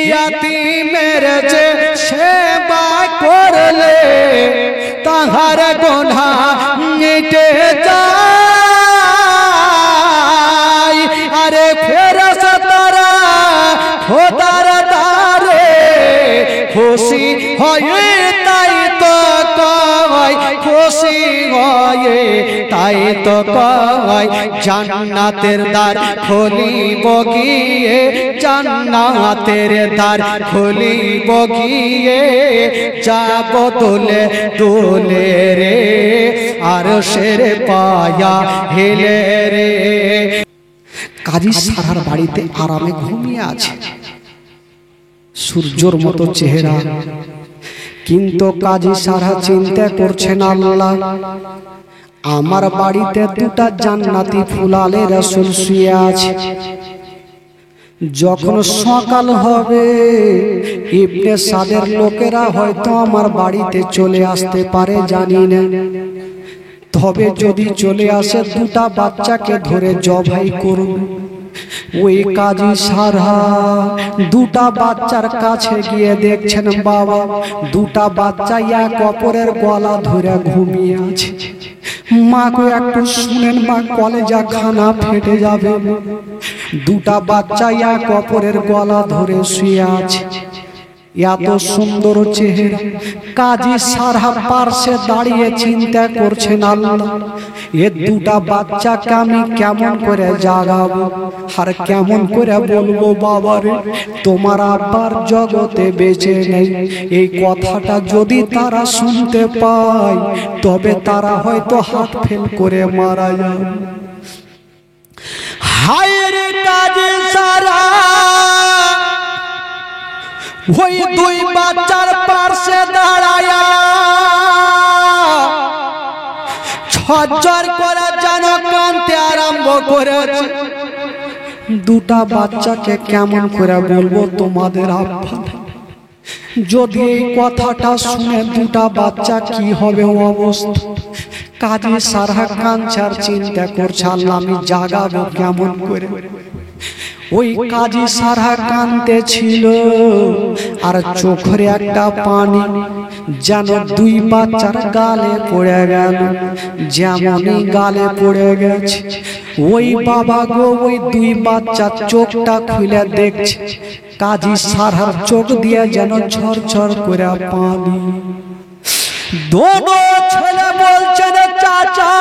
ইয়াতীমের যে সেবা করলে তাহার গুনাহ মিটে যায়। আরে ফেরেশতারা খোদার দ্বারে খুশি হয়ে তাই তো কয়, খুশি হয়ে তাই তো কয়, জান্নাতের দ্বার খুলিব গিয়ে, জান্নাতের দ্বার খুলিব গিয়ে, যাব দোলে দোলে রে আরশের পায়া হেলে রে। কাজী সারার বাড়িতে আরামে ঘুমিয়ে আছে, সূর্যর মতো চেহারা, কিন্তু কাজী সারা চিন্তা করছেন, আল্লাহ আমার বাড়িতে দুটা জান্নাতি ফুলালে রাসূল শুয়ে আছে। যখন সকাল হবে ইবনে সাদের লোকেরা হয়তো আমার বাড়িতে চলে আসতে পারে, জানি না। তবে যদি চলে আসে দুটা বাচ্চাকে ধরে জবাই করুন। ওই কাজী সারা দুটা বাচ্চার কাছে গিয়ে দেখছেন, বাবা দুটা বাচ্চা এক অপরের গলা ধরে ঘুমিয়ে আছে। মাকে একটু শুনেন মা, কলেজা খানা ফেটে যাবে। দুটা বাচ্চা এক অপরের গলা ধরে শুয়ে আছে, এত সুন্দর চেহারা। কাজী সারা পার্শ্বে দাঁড়িয়ে চিন্তা করছেন, আল্লাহ এ দুটা বাচ্চাকে আমি কেমন করে জাগাবো আর কেমন করে বলবো, বাবারে তোমার আব্বার জগতে বেঁচে নেই। এই কথাটা যদি তারা শুনতে পায় তবে তারা হয়তো হাত ফেল করে মারা যাবে। হায় রে কাজী সারা ওই দুই বাচ্চার পাশে দাঁড়ায়া ঝরঝর করে যেন কাঁদতে আরম্ভ করেছে। দুটা বাচ্চাকে কেমন করে বলবো তোমাদের আব্বা, যদি এই কথাটা শুনে দুটা বাচ্চা কি হবে অবস্থা। কাজী সারা কাঞ্চার চিন্তা করছে, আল্লাহ আমি জাগাবো কেমন করে। ওই কাজী সারা কাঁদতে ছিল আর চোখের একটা পানি যেন দুই বাচ্চার গালে পড়ে গেল, যেমনই গালে পড়ে গেছে। ওই বাবা গো, ওই দুই বাচ্চা চোখটা খুলে দেখছে, কাজী সারার চোখ দিয়ে যেন ঝরঝর করে পানি। দোনো ছেলে বলছেন, চাচা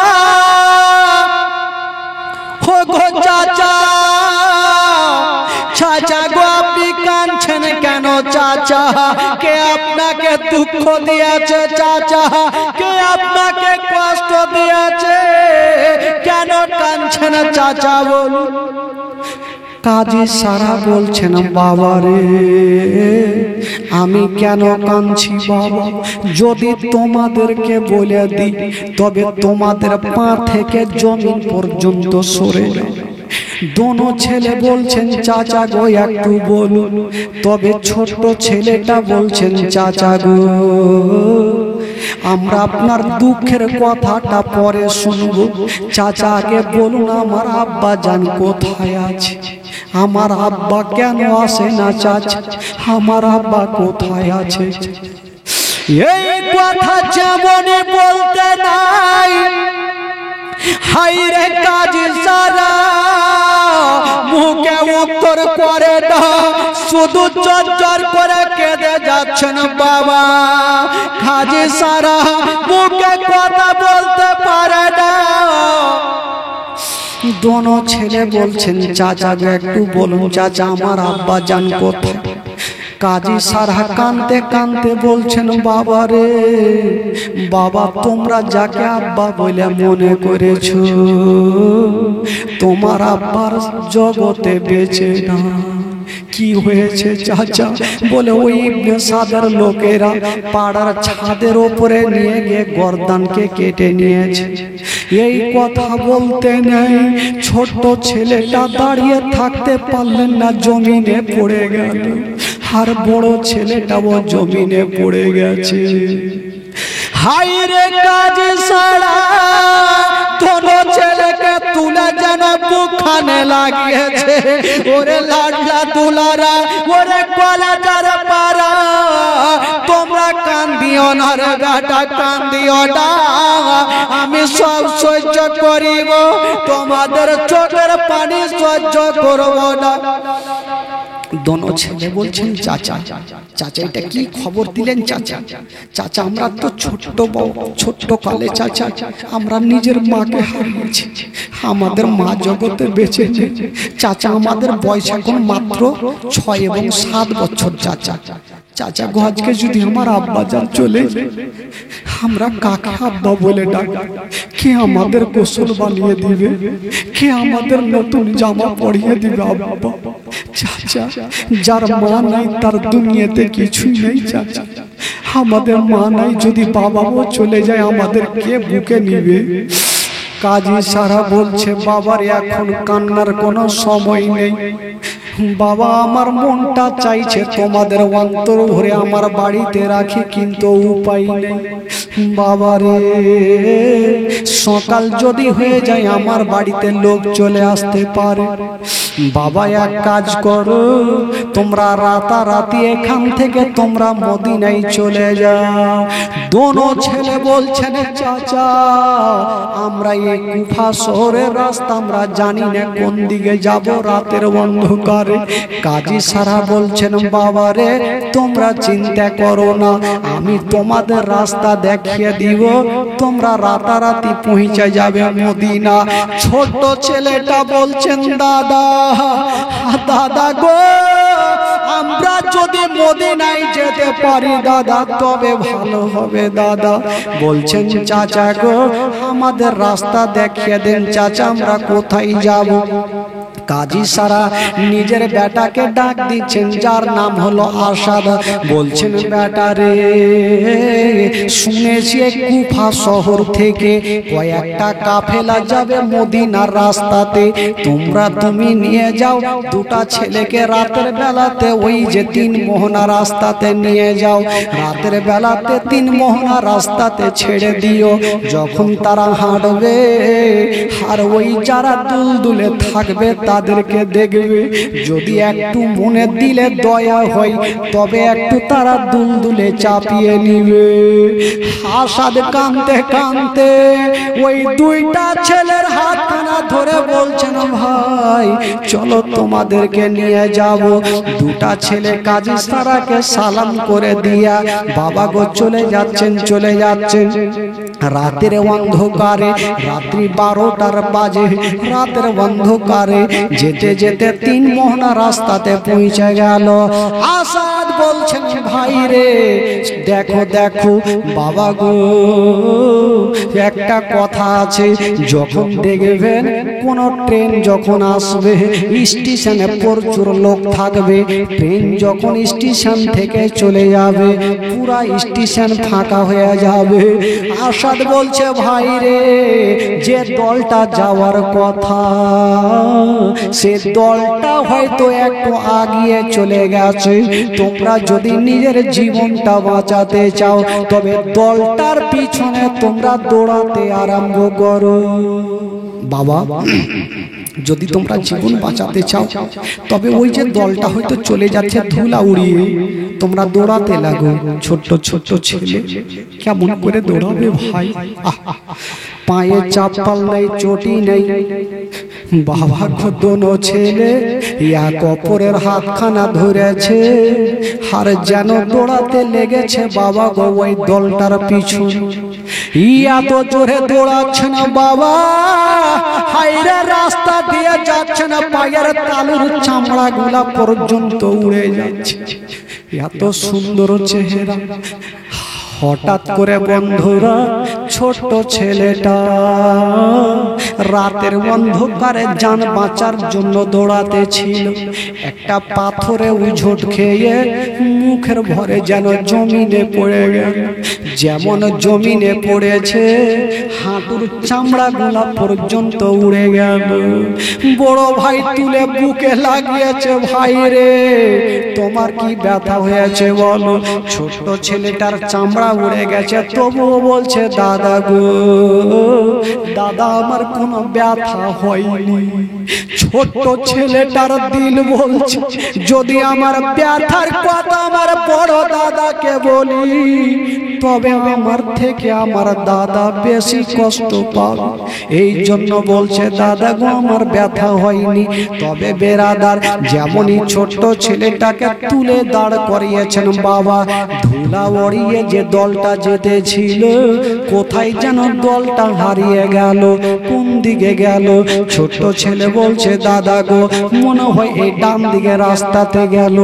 হো গো চাচা, চাচা গো আপনি কাঁদছেন কেন চাচা? কে আপনাকে দুঃখ দিয়েছে চাচা? কে আপনাকে কষ্ট দিয়েছে? কেন কাঁদছেন চাচা বলুন? কাজী সারা বলছেন, বাবা রে আমি কেন কাঁদছি বাবা, যদি তোমাদেরকে বলে দিই তবে তোমাদের পা থেকে জমিন পর্যন্ত সরে যাবে। দোনো ছেলে বলছেন, চাচা গো একটু বলুন। তবে ছোট ছেলেটা বলছেন, চাচা গো আমরা আপনার দুঃখের কথাটা পরে শুনবো, চাচা আগে বলুন আমার আব্বা জান কোথায় আছে? আমার আব্বা কেন আসে না চাচা? আমার আব্বা কোথায় আছে? এই কথা যেমনই বলতে নাই, হাই রে কাজী সারা মুখে উত্তর করে না, শুধু চরচর করে কেঁদে যাচ্ছেন বাবা। কাজী সারা মুখে কথা বলতে পারে না। দোনো ছেলে বলছেন, চাচা একটু বলুন চাচা আমার আব্বা জান কোথায়? কাজী সারা কাঁদতে কাঁদতে বলছেন, বাবা রে বাবা তোমরা যাকে আব্বা বলে মনে করেছো তোমার আব্বার জগতে বেঁচে না। কি হয়েছে চাচা? বলে ওই ইবনে সাদের লোকেরা পাড়ার ছাদের ওপরে নিয়ে গিয়ে গর্দানকে কেটে নিয়েছে। এই কথা বলতে নেই, ছোট ছেলেটা দাঁড়িয়ে থাকতে পারলেন না, জমিনে পড়ে গেল। আর বড় ছেলেটাও জমিনে পড়ে গেছে। হায় রে কাজী সারা দোনো ছেলেকে তুলে যেন বুকখানে লাগিয়েছে। ওরে লাডলা দুলারা, ওরে কলেজার পারা, তোমরা কান্দিও না রে বেটা, কান্দিও না, আমি সব সহ্য করিব, তোমাদের চোখের পানি সহ্য করব না। দোনো ছেলে বলছেন চাচা, চাচা এটা কি খবর দিলেন চাচা? চাচা আমরা তো ছোট্ট কালে চাচা আমরা নিজের মাকে হারিয়েছি, আমাদের মা জগতে বেঁচে নেই চাচা, আমাদের বয়স এখন মাত্র 6 এবং 7 বছর চাচা। চাচা গো আজকে যদি আমার আব্বা যান চলে, আমরা কাকে আব্বা বলে ডাক? কে আমাদের গোসল বানিয়ে দিবে? কে আমাদের নতুন জামা পরিয়ে দিবে? আব্বা চাচা, যার মা নাই তার দুনিয়াতে কিছুই নেই চাচা। আমাদের মা নাই, যদি বাবাও চলে যায় আমাদের কে বুকে নিবে? কাজী সারা বলছে বাবার এখন কান্নার কোনো সময় নেই। বাবা আমার মনটা চাইছে তোমাদের অন্তর ভরে আমার বাড়িতে রাখি, কিন্তু উপায় নেই বাবা রে। সকাল যদি হয়ে যায় আমার বাড়িতে লোক চলে আসতে পারে। বাবা এক কাজ করো, তোমরা রাতারাতি এখান থেকে তোমরা মদিনায় চলে যাও। দোনো ছেলে বলছেন চাচা আমরা এই কুফা শহরের রাস্তা আমরা জানি না কোন দিকে যাব রাতের অন্ধকারে। কাজী সারা বলছেন বাবা রে তোমরা চিন্তা করো না, আমি তোমাদের রাস্তা দেখিয়ে দিব, তোমরা রাতারাতি পৌঁছে যাবে মদিনা। ছোট ছেলেটা বলছেন দাদা, দাদা গো আমরা যদি মদিনায় যেতে পারি দাদা তবে ভালো হবে দাদা। বলছেন চাচা গো আমাদের রাস্তা দেখিয়ে দেন চাচা, আমরা কোথায় যাব? কাজী সারা নিজের বেটাকে ডাক দিচ্ছেন, যার নাম হলো আসাদ। বলছেন বেটা রে শুনেছি কুফা শহর থেকে কয়েকটা কাফেলা যাবে মদিনার রাস্তাতে, তুমি নিয়ে যাও দুটা ছেলেকে রাতের বেলাতে ওই যে 3 মোহনা রাস্তাতে নিয়ে যাও, রাতের বেলাতে 3 মোহনা রাস্তাতে ছেড়ে দিও। যখন তারা হাঁটবে আর ওই যারা দুলদুলে থাকবে তাদেরকে দেখবে, যদি একটু মনে দিলে দয়া হয় তবে একটু তারা দুলদুলে চাপিয়ে নিবে। আসাদ কাঁদতে কাঁদতে ওই 2টা ছেলের হাতখানা ধরে বলছেন ভাই চলো তোমাদেরকে নিয়ে যাব। 2টা ছেলে কাজী সারাকে সালাম করে দিয়া বাবা গো চলে যাচ্ছেন। রাতের অন্ধকারে, রাত্রি 12টার বাজে, রাতের অন্ধকারে যেতে যেতে 3 মোহনা রাস্তাতে পৌঁছে গেল। আসাদ বলছেন ভাই রে দেখো দেখো বাবা গো একটা কথা আছে, যখন দেখবেন কোন ট্রেন যখন আসবে স্টেশনে প্রচুর লোক থাকবে, ট্রেন যখন স্টেশন থেকে চলে যাবে পুরা স্টেশন ফাঁকা হয়ে যাবে। আসাদ বলছে ভাই রে যে দলটা যাওয়ার কথা সে দলটা হয়তো একটু আগিয়ে চলে গেছে, তোমরা যদি নিজের জীবনটা বাঁচাতে চাও তবে দলটার পিছনে তোমরা দৌড়াতে আরম্ভ করো। বাবা যদি তোমরা জীবন বাঁচাতে চাও তবে ওই যে দলটা হয়তো চলে যাচ্ছে ধুলা উড়িয়ে, তোমরা দৌড়াতে লাগো। ছোট্ট ছোট্ট ছেলে কেমন করে দৌড়াবে ভাই, পায়ে চাপ্পাল নেই চটি নেই। বাবা দোনো ছেলে এক অপরের হাতখানা ধরেছে আর যেন দৌড়াতে লেগেছে বাবা গো ওই দলটার পিছু। এত জোরে দৌড়াচ্ছে না বাবা, হাইরে রাস্তা দিয়ে যাচ্ছে না, পায়ের তালুর চামড়া গুলা পর্যন্ত উড়ে যাচ্ছে। এত সুন্দর চেহারা। হঠাৎ করে বন্ধুরা ছোট ছেলেটা রাতের অন্ধকারে জান বাঁচার জন্য দৌড়াতে ছিল, একটা পাথরে উঝোট খেয়ে মুখের ভরে যেন জমিনে পড়ে গেল। যেমন জমিনে পড়েছে হাঁটুর চামড়া গুলা পর্যন্ত উড়ে গেল। বড় ভাই তুলে বুকে লাগিয়েছে, ভাই রে তোমার কি ব্যথা হয়েছে বলো? ছোট ছেলেটার চামড়া উড়ে গেছে তবুও বলছে দাদা গো দাদা আমার কোনো ব্যথা হয়নি। ছোট ছেলেটার দিল বলছে যদি আমার ব্যথার কথা আমার বড় দাদাকে বলি তবে আমার থেকে আমার দাদা বেশি কষ্ট পাবে। এই জন্য বলছে দাদা গো আমার ব্যথা হয়নি, তবে বেরাদার যেমনই ছোট্ট ছেলেটাকে তুলে দাঁড় করিয়েছেন বাবা, ধুলা উড়িয়ে যে দলটা যেতেছিল কোথায় যেন দলটা হারিয়ে গেল, কোন দিকে গেল? ছোট্ট ছেলে বলছে দাদা গো মনে হয় এই ডান দিকে রাস্তাতে গেল।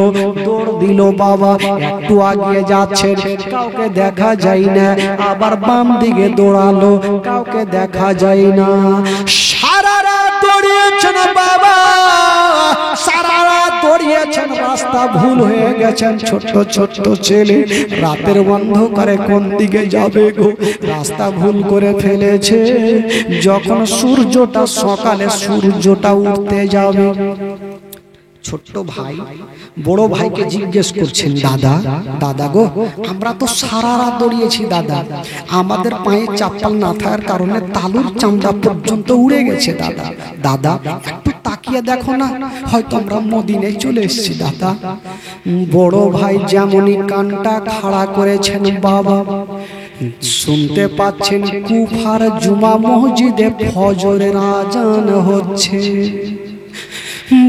দৌড় দিল বাবা, একটু আগিয়ে যাচ্ছে কাউকে দেখা যায় না, আবার বাম দিকে দৌড়ালো কাউকে দেখা যায় না। সারা রাত দৌড়িয়েছেন বাবা, সারা রাত দৌড়িয়েছেন, রাস্তা ভুল হয়ে গেছেন। ছোট্ট ছোট্ট ছেলে রাতের অন্ধকারে কোন দিকে যাবে গো, রাস্তা ভুল করে ফেলেছে। যখন সূর্যটা সকালে সূর্যটা উঠতে যাবে, ছোট্ট ভাই বড় ভাইকে জিজ্ঞেস করছেন দাদা দাদা গো আমরা তো সারা রাত দৌড়িয়েছি দাদা, আমাদের পায়ে চাপ্পাল না থাকার কারণে তালুর চামড়া পর্যন্ত উড়ে গেছে দাদা, দাদা একটু তাকিয়ে দেখো না, হয়তো আমরা মদিনায় চলে এসেছি দাদা। বড় ভাই যেমনই কানটা খাড়া করেছেন বাবা, শুনতে পাচ্ছেন কুফার জুমা মসজিদে ফজরের আজান হচ্ছে।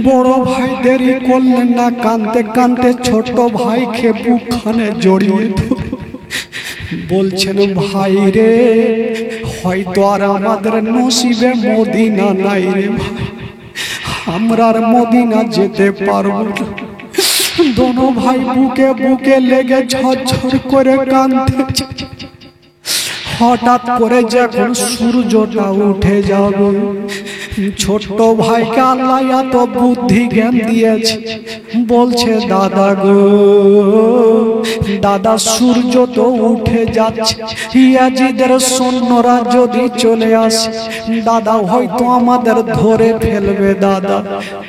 বড় ভাই দেরি করলেন না, কানতে কানতে ছোট ভাইকে বুকখানে জড়িয়ে ধরে বলছেন ভাই রে হয়তো আর আমাদের নসিবে মদিনা নাই রে ভাই, আমরা আর মদিনা যেতে পারবো না। দোনো ভাই বুকে বুকে লেগে ঝরঝর করে কাঁদতে। হঠাৎ করে যখন সূর্যটা উঠে যাবে, ছোট্ট ভাইকে আল্লাহ এত বুদ্ধি জ্ঞান দিয়েছে, বলছে দাদা গো দাদা সূর্য তো উঠে যাচ্ছে, ইয়াজিদের সৈন্যরা যদি চলে আসে দাদা হয়তো আমাদের ধরে ফেলবে, দাদা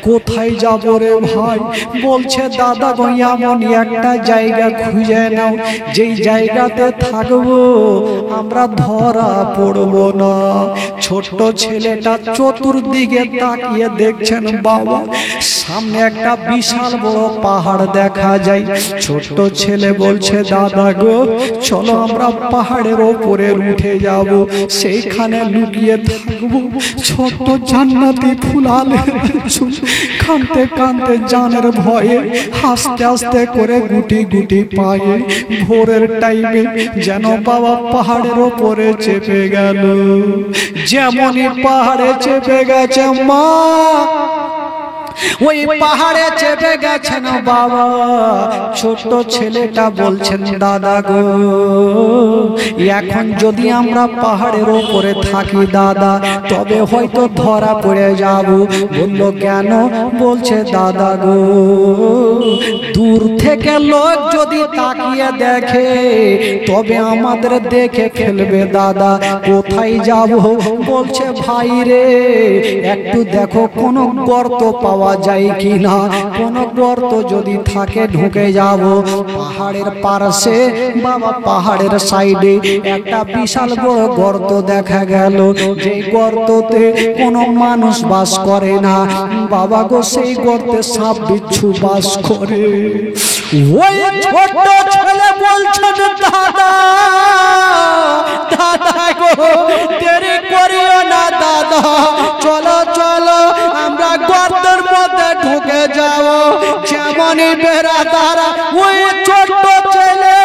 কোথায় যাব রে ভাই? বলছে দাদা গো এমন একটা জায়গা খুঁজে নাও যেই জায়গাতে থাকবো আমরা ধরা পড়বো না। ছোট্ট ছেলেটা চতুর্দিকে তাকিয়ে দেখছেন বাবা, সামনে একটা বিশাল বড় পাহাড় দেখা যায়। ছোট্ট ছেলে বলছে দাদা গো চলো আমরা পাহাড়ের ওপরে উঠে যাব, সেইখানে লুকিয়ে থাকবো। ছোট্ট জান্নাতি ফুলালে কাঁদতে কাঁদতে জানের ভয়ে আস্তে আস্তে করে গুটি গুটি পায়ে ভোরের টাইমে যেন বাবা পাহাড়ের ওপরে চেপে গেল। যেমনই পাহাড়ে চেপে গেছে মা, ওই পাহাড়ে চেপে গেছেন বাবা, ছোট্ট ছেলেটা বলছেন দাদা গো এখন যদি আমরা পাহাড়ের ওপরে থাকি দাদা তবে হয়তো ধরা পড়ে যাব। বলল কেন? বলছে দাদা গো দূর থেকে লোক যদি তাকিয়ে দেখে তবে আমাদের দেখে ফেলবে দাদা, কোথায় যাব? বলছে ভাই রে একটু দেখো কোনো গর্ত পাওয়া যায় কিনা, কোন গর্ত যদি থাকে ঢুকে যাব। পাহাড়ের পাশে বাবা পাহাড়ের সাইডে একটা বিশাল বড় গর্ত দেখা গেল, যে গর্ততে কোনো মানুষ বাস করে না বাবা গো, সেই গর্তে সাপ বিচ্ছু বাস করে। ওই ছোট ছেলে বলছেন দাদা দাদা গো দেরি করিও না দাদা, চলো চলো আমরা গর্তের মধ্যে ঢুকে যাও। যেমনই বেড়া তারা ওই ছোট্ট ছেলে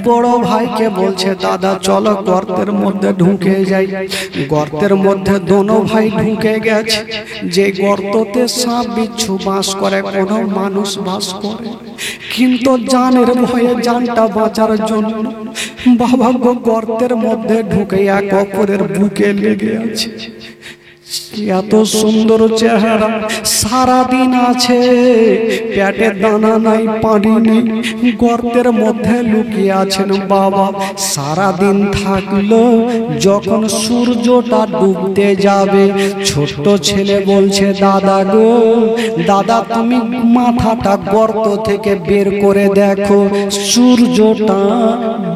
বড় ভাইকে বলছে দাদা চলো গর্তের মধ্যে ঢুকে যাই। গর্তের মধ্যে দোনো ভাই ঢুকে গেছে, যে গর্ততে সাপ বিচ্ছু বাস করে কোনো মানুষ বাস করে, কিন্তু জানের ভয়ে জানটা বাঁচার জন্য বাবা গো গর্তের মধ্যে ঢুকে এক অপরের বুকে লেগে আছে। এত সুন্দর চেহারা, সারাদিন আছে পেটে দানা নাই পানি নেই, গর্তের মধ্যে লুকিয়ে আছেন বাবা। সারাদিন থাকলো, যখন সূর্যটা ডুবতে যাবে ছোট্ট ছেলে বলছে দাদা গো দাদা তুমি মাথাটা গর্ত থেকে বের করে দেখো সূর্যটা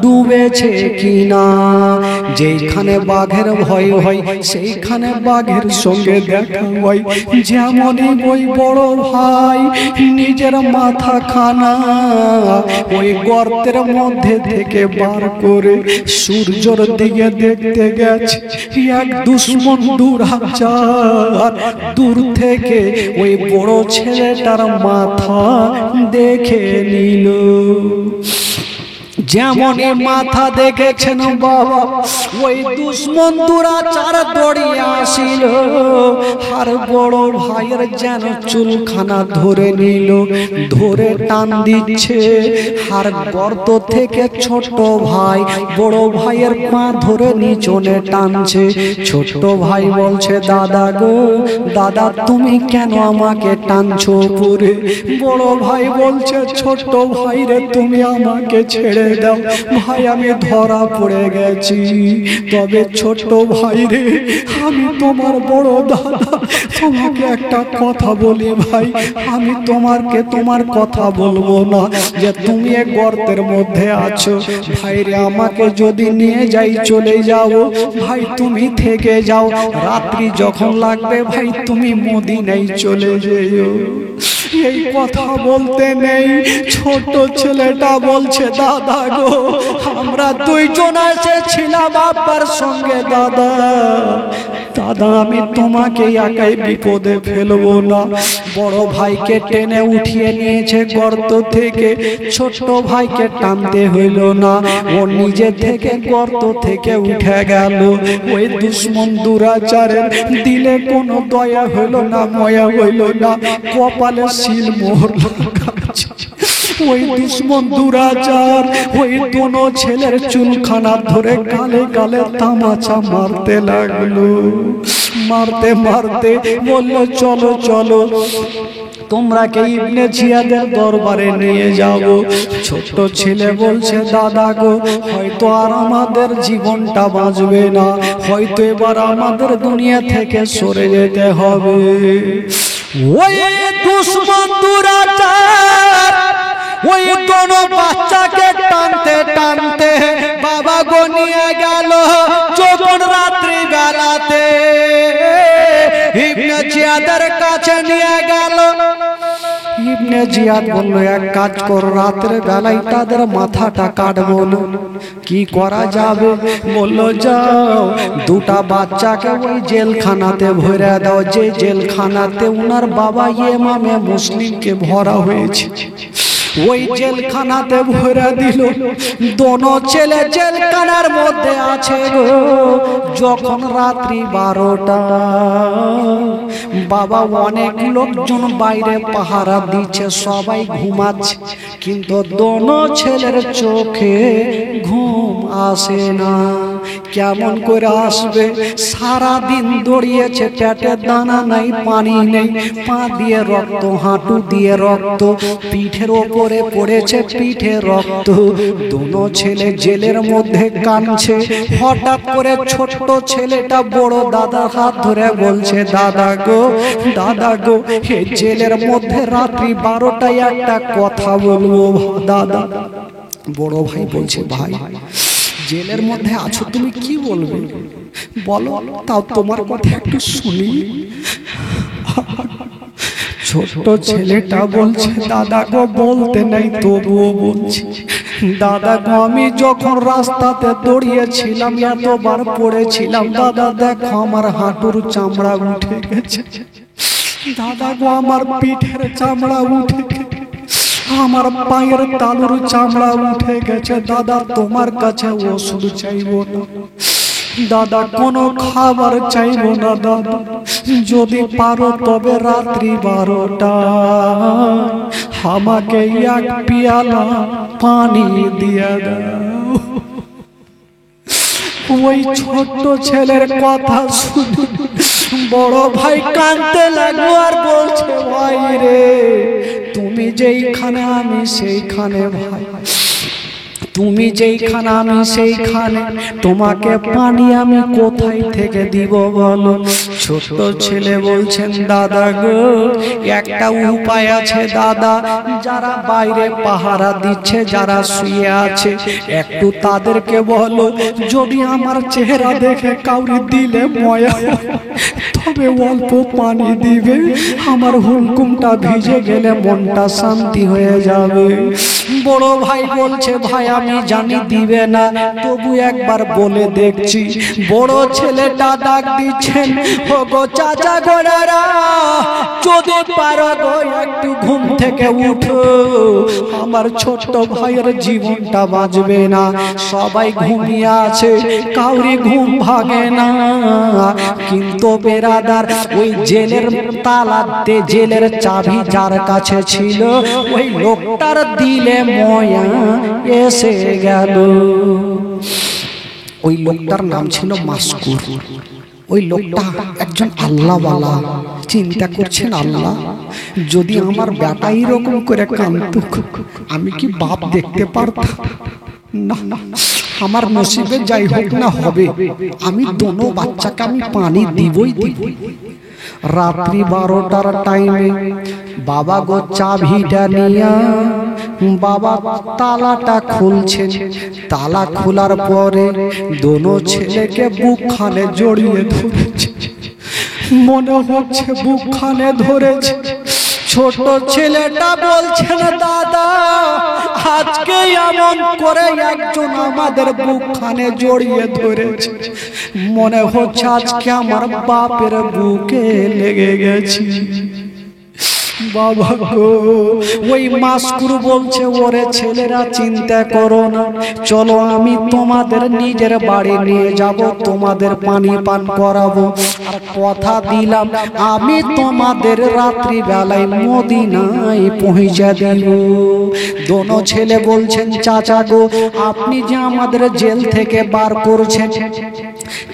ডুবেছে কিনা। যেখানে বাঘের ভয় হয় সেইখানে বাঘের ভাইয়ের সঙ্গে দেখা হয়। যেমনই ওই বড় ভাই নিজের মাথা খানা ওই গর্তের মধ্যে থেকে বার করে সূর্যের দিকে দেখতে গেছে, এক দুশ্মন দূর থেকে ওই বড় ছেলেটার মাথা দেখে নিল। যেমনই মাথা দেখেছেন বাবা, ওই দুশ্মন দুরাচার দৌড়িয়ে আসিল, আর বড় ভাইয়ের যেন চুলখানা ধরে নিল, ধরে টান দিচ্ছে। আর গর্ত থেকে ছোট ভাই বড় ভাইয়ের পা ধরে নিচনে টানছে। ছোট ভাই বলছে, দাদা গো দাদা, তুমি কেন আমাকে টানছো উপরে? বড় ভাই বলছে, ছোট ভাই রে, তুমি আমাকে ছেড়ে দাও ভাই, আমি ধরা পড়ে গেছি। তবে ছোট ভাই রে, আমি তোমার বড় দাদা, তোমাকে একটা কথা বলি ভাই, আমি তোমার কথা বলবো না যে তুমি এক গর্তের মধ্যে আছো। ভাই রে, আমাকে যদি নিয়ে যাই চলে যাও ভাই, তুমি থেকে যাও, রাত্রি যখন লাগবে ভাই তুমি মদিনায় চলে যেও। এই কথা বলতে নেই, ছোট ছেলেটা বলছে, দাদা গো, আমরা দুইজন এসেছিলাম আপনার সঙ্গে, দাদা আমি তোমাকে একাই বিপদে ফেলবো না। বড় ভাইকে টেনে উঠিয়ে নিয়েছে গর্ত থেকে, ছোট ভাইকে টানতে হইল না, ও নিজে থেকে গর্ত থেকে উঠে গেল। ওই দুশ্মন দুরাচারের দিলে কোনো দয়া হইল না, ময়া হইল না, কপালে সিল মোহর লাগাচ্ছে। ওই দুশ্মন দুরাচার ওই দোনো ছেলের চুলখানা ধরে গালে গালে তামাচা মারতে লাগলো। মারতে মারতে বললো, চলো চলো, তোমরা কে ইবনে জিয়াদের দরবারে নিয়ে যাব। ছোট ছেলে বলছে, দাদা গো, হয়তো আর আমাদের জীবনটা বাঁচবে না, হয়তো এবার আমাদের দুনিয়া থেকে সরে যেতে হবে। ওই দুশ্মন দুরাচার ওই দোনো বাচ্চাকে টানতে টানতে বাবা গো নিয়ে গেল। যখন রাত্রি বেলাতে ইবনে জিয়াদের কাছে নিয়ে গেল, ইবনে জিয়াদ বলল, এক কাজ কর, রাতের বেলায় তাদের মাথাটা কাটবো না, কি করা যাবে? বলল, যাও দুটা বাচ্চাকে ওই জেলখানাতে ভরে দাও, যে জেলখানাতে উনার বাবা ইমামে মুসলিমকে ভরা হয়েছে, ওই জেলখানাতে ভরে দিল। দোনো ছেলে জেলখানার মধ্যে আছে গো। যখন রাত্রি 12টা, বাবা অনেক লোকজন বাইরে পাহারা দিচ্ছে, সবাই ঘুমাচ্ছে, কিন্তু দোনো ছেলের চোখে ঘুম আসে না। কেমন করে আসবে? সারা দিন দৌড়িয়েছে, পেটে দানা নাই, পানি নেই, পা দিয়ে রক্ত, হাঁটু দিয়ে রক্ত, পিঠের ওপরে পড়েছে, পিঠে রক্ত। দোনো ছেলে জেলের মধ্যে কাঁদছে। হঠাৎ করে ছোট্ট ছেলেটা বড় দাদার হাত ধরে বলছে, দাদা গো দাদা গো, এই জেলের মধ্যে রাত্রি 12টায় একটা কথা বলবো দাদা। বড় ভাই বলছে, ভাই জেলের মধ্যে আছো, তুমি কি বলবে বলো, তাও তোমার কথা একটু শুনি। ছোট ছেলেটা বলছে, দাদা গো, বলতে নাই তবুও বলছি, দাদা গো, আমি যখন রাস্তাতে দৌড়িয়েছিলাম, এতবার পড়েছিলাম, দাদা দেখো আমার হাঁটুর চামড়া উঠে গেছে, দাদা গো, আমার পিঠের চামড়া উঠে গেছে, আমার পায়ের তালুর চামড়া উঠে গেছে, দাদা তোমার কাছে ওষুধ চাইবো না, দাদা কোনো খাবার চাইবো না, দাদা যদি পারো তবে রাত্রি 12টা আমাকে এক পিয়ালা পানি দিয়ে দাও। ওই ছোট্ট ছেলের কথা শুনে বড় ভাই কাঁদতে লাগলো আর বলছে, ভাই রে, তুমি যেইখানে আমি সেইখানে, ভাই তুমি যেইখানে আমি সেইখানে, তোমাকে পানি আমি কোথায় থেকে দিব বলো? ছোট ছেলে বলছেন দাদা গো একটা উপায় আছে দাদা, যারা বাইরে পাহারা দিচ্ছে, যারা শুয়ে আছে, একটু তাদেরকে বলো যদি আমার চেহারা দেখে কাউরি দিলে ময়া তবে অল্প পানি দিবে, আমার হুকুমটা ভিজে গেলে মনটা শান্তি হয়ে যাবে। বড় ভাই বলছে ভাই আমি জানি দিবে না, তবু একবার বলে দেখছি। বড় ছেলেটা ডাক দিচ্ছেন, ও গো চাচা গোড়ারা, যদি পারো গো একটু ঘুম থেকে উঠো, আমার ছোট্ট ভাইয়ের জীবনটা বাঁচবে না। সবাই ঘুমিয়ে আছে, কাউরি ঘুম ভাগে না। কিন্তু বেরাদার ওই জেলের তালাতে জেলের চাবি যার কাছে ছিল, ওই লোকটার দিলে ময়া এসে গেল। ওই লোকটার নাম ছিল মাসকুর। ওই লোকটা একজন আল্লাহওয়ালা। চিন্তা করছেন আল্লাহ যদি আমার বেটা এরকম করে কাঁদতো, আমি কি বাপ দেখতে পারতাম? না, আমার নসিবে যাই হোক না হবে, আমি দোনো বাচ্চাকে আমি পানি দিবই দিব। রাত্রি 12টার টাইমে বাবা গো চাবিটা নিয়া বাবা তালাটা খুলছেন। তালা খোলার পরে দোনো ছেলেকে বুকখানে জড়িয়ে ধরেছে, মনে হচ্ছে বুকখানে ধরেছে। ছোট ছেলেটা বলছেন দাদা আজকে এমন করে একজন আমাদের বুকখানে জড়িয়ে ধরেছে, মনে হচ্ছে আজকে আমার বাপের বুকে লেগে গেছে। বাবা গো ওই মাসকুর বলছে ওরে ছেলেরা চিন্তা করো না, চলো আমি তোমাদের নিজের বাড়ি নিয়ে যাব, তোমাদের পানি পান করাবো, আর কথা দিলাম আমি তোমাদের রাত্রি বেলায় মদিনায় পৌঁছে দিব। দোনো ছেলে বলছেন চাচা গো আপনি যে আমাদের জেল থেকে বার করছেন,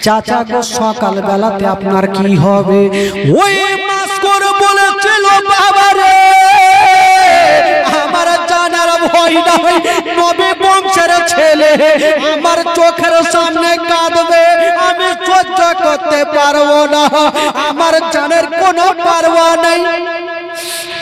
চাচা গো সকাল বেলাতে আপনার কি হবে? ওই মাসকুর বলেছিল বাবা রে আমার জানার ভয় নাই, নবী বংশের ছেলে আমার চোখের সামনে কাঁদবে, আমি সহ্য করতে পারবো না, আমার জানের কোনো পারওয়া নেই,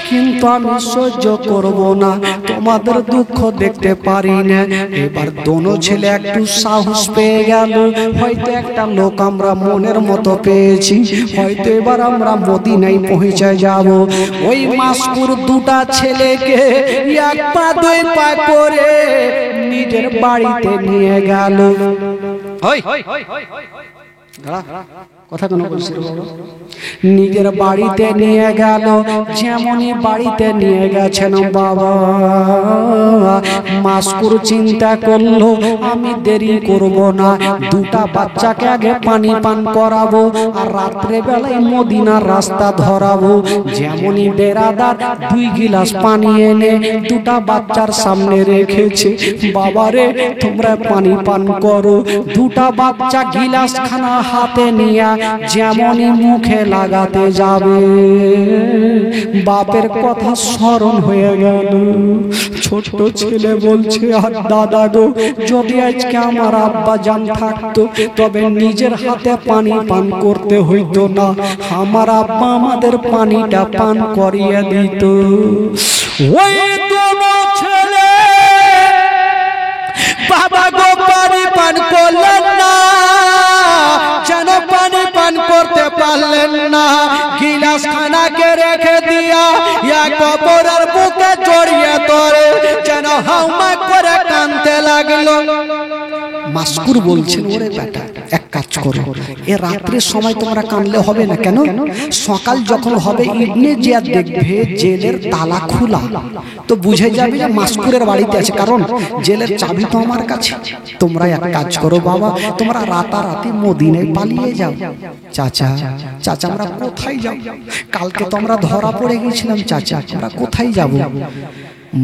কিন্তু আমি সহ্য করব না, তোমাদের দুঃখ দেখতে পারি না। এবার দোনো ছেলে একটু সাহস পেয়ে গেল, হয়তো একটা লোক আমরা মনের মতো পেয়েছি, হয়তো এবার আমরা মদিনায় পৌঁছে যাব। ওই মাসকুর দুটা ছেলেকে এক পা দুই পা করে নিজের বাড়িতে নিয়ে গেল। কথা কেন বলছি বাবা? নিজের বাড়িতে নিয়ে গেল। যেমনই বাড়িতে নিয়ে গেছেন বাবা মাসকুর চিন্তা করলো আমি দেরি করব না, দুটা বাচ্চাকে আগে পানি পান করাবো আর রাত্রে বেলায় মদিনার রাস্তা ধরাবো। যেমনই বেরাদার 2 গিলাস পানি এনে দুটা বাচ্চার সামনে রেখেছে, বাবারে তোমরা পানি পান করো। দুটা বাচ্চা গিলাস খানা হাতে নিয়ে যেমনই মুখে লাগাতে যাবে বাপের কথা স্মরণ হয়ে গেল। ছোট ছেলে বলছে আর দাদা গো যদি আজকে আমার আব্বা জান থাকতো তবে নিজের হাতে পানি পান করতে হইতো না, আমার আব্বা আমাদের পানিটা পান করিয়ে দিত। ওই দোনো ছেলে বাবা গো পানি পান করলেন না, যেন পানি পান করতে পারলেন না, গিলাস খানাকে রেখে দিয়া এক অপরের বুকে জড়িয়ে ধরে যেন হাউমা করে কাঁদতে লাগলো। মাসকুর বলছেন ওরে বেটা এক কাজ করো, এ রাত্রের সময় তোমরা কাঁদলে হবে না, কেন সকাল যখন হবে ইবনে জিয়াদ দেখবে জেলের তালা খোলা, তো বুঝে যাবে যে মাসকুরের বাড়িতে আছে, কারণ জেলের চাবি তো আমার কাছে। তোমরা এক কাজ করো বাবা, তোমরা রাতারাতি মদিনায় পালিয়ে যাও। চাচা চাচা আমরা কোথায় যাব? কালকে তো আমরা ধরা পড়ে গেছিলাম চাচা, আমরা কোথায় যাব?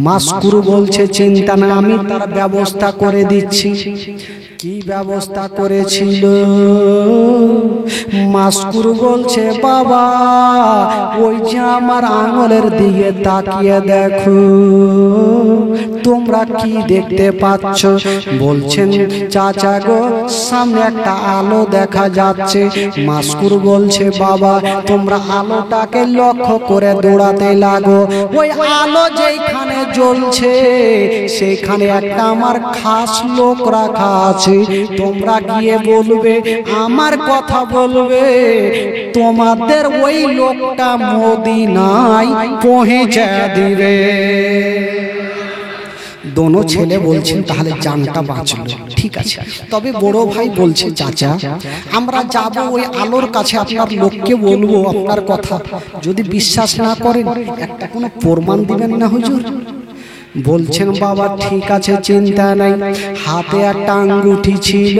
মাসকুর বলছে চিন্তা না, আমি তার ব্যবস্থা করে দিচ্ছি। কি ব্যবস্থা করেছিল? মাস্কুর বলছে বাবা ওই যে আমার আঙুলের দিকে তাকিয়ে দেখো, তোমরা কি দেখতে পাচ্ছ? বলছেন চাচা গো সামনে একটা আলো দেখা যাচ্ছে। মাস্কুর বলছে বাবা তোমরা আলোটাকে লক্ষ্য করে দৌড়াতে লাগো, ওই আলো যেখানে জ্বলছে সেখানে একটা আমার খাস লোক রাখা আছে, তোমরা গিয়ে বলবে আমার কথা বলবে, তোমাদের ওই লোকটা মদিনায় পৌঁছে দিবে। দোনো ছেলে বলছেন তাহলে জানটা বাঁচলো, ঠিক আছে। তবে বড় ভাই বলছে চাচা আমরা যাব ওই আলোর কাছে, আপনার লোককে বলবো আপনার কথা, যদি বিশ্বাস না করেন একটা কোনো প্রমাণ দিবেন না হুজুর? বলছেন বাবা ঠিক আছে চিন্তা নাই। হাতে একটা আঙ্গুঠি ছিল,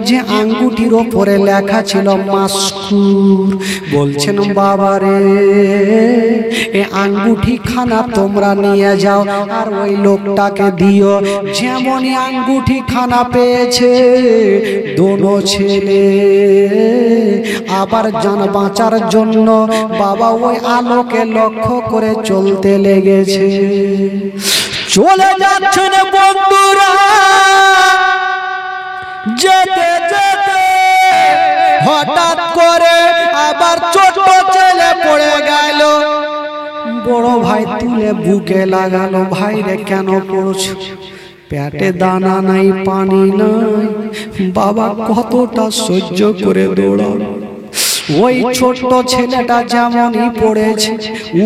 যে আঙ্গুঠির ওপরে লেখা ছিল মাস্কুর। বলছেন বাবা রে এই আঙ্গুঠি খানা তোমরা নিয়ে যাও আর ওই লোকটাকে দিও। যেমনই আঙ্গুঠি খানা পেয়েছে দোনো ছেলে আবার জান বাঁচার জন্য বাবা ওই আলোকে লক্ষ্য করে চলতে লেগেছে। চলে যাচ্ছেন বন্ধুরা, যেতে যেতে হঠাৎ করে আবার ছোট ছেলে পড়ে গেল। বড় ভাই তুলে বুকে লাগালো, ভাই রে কেন পড়ছো? পেটে দানা নাই পানি নাই, বাবা কতটা সহ্য করে দৌড়ালো। ওই ছোট্ট ছেলেটা যেমনই পড়েছে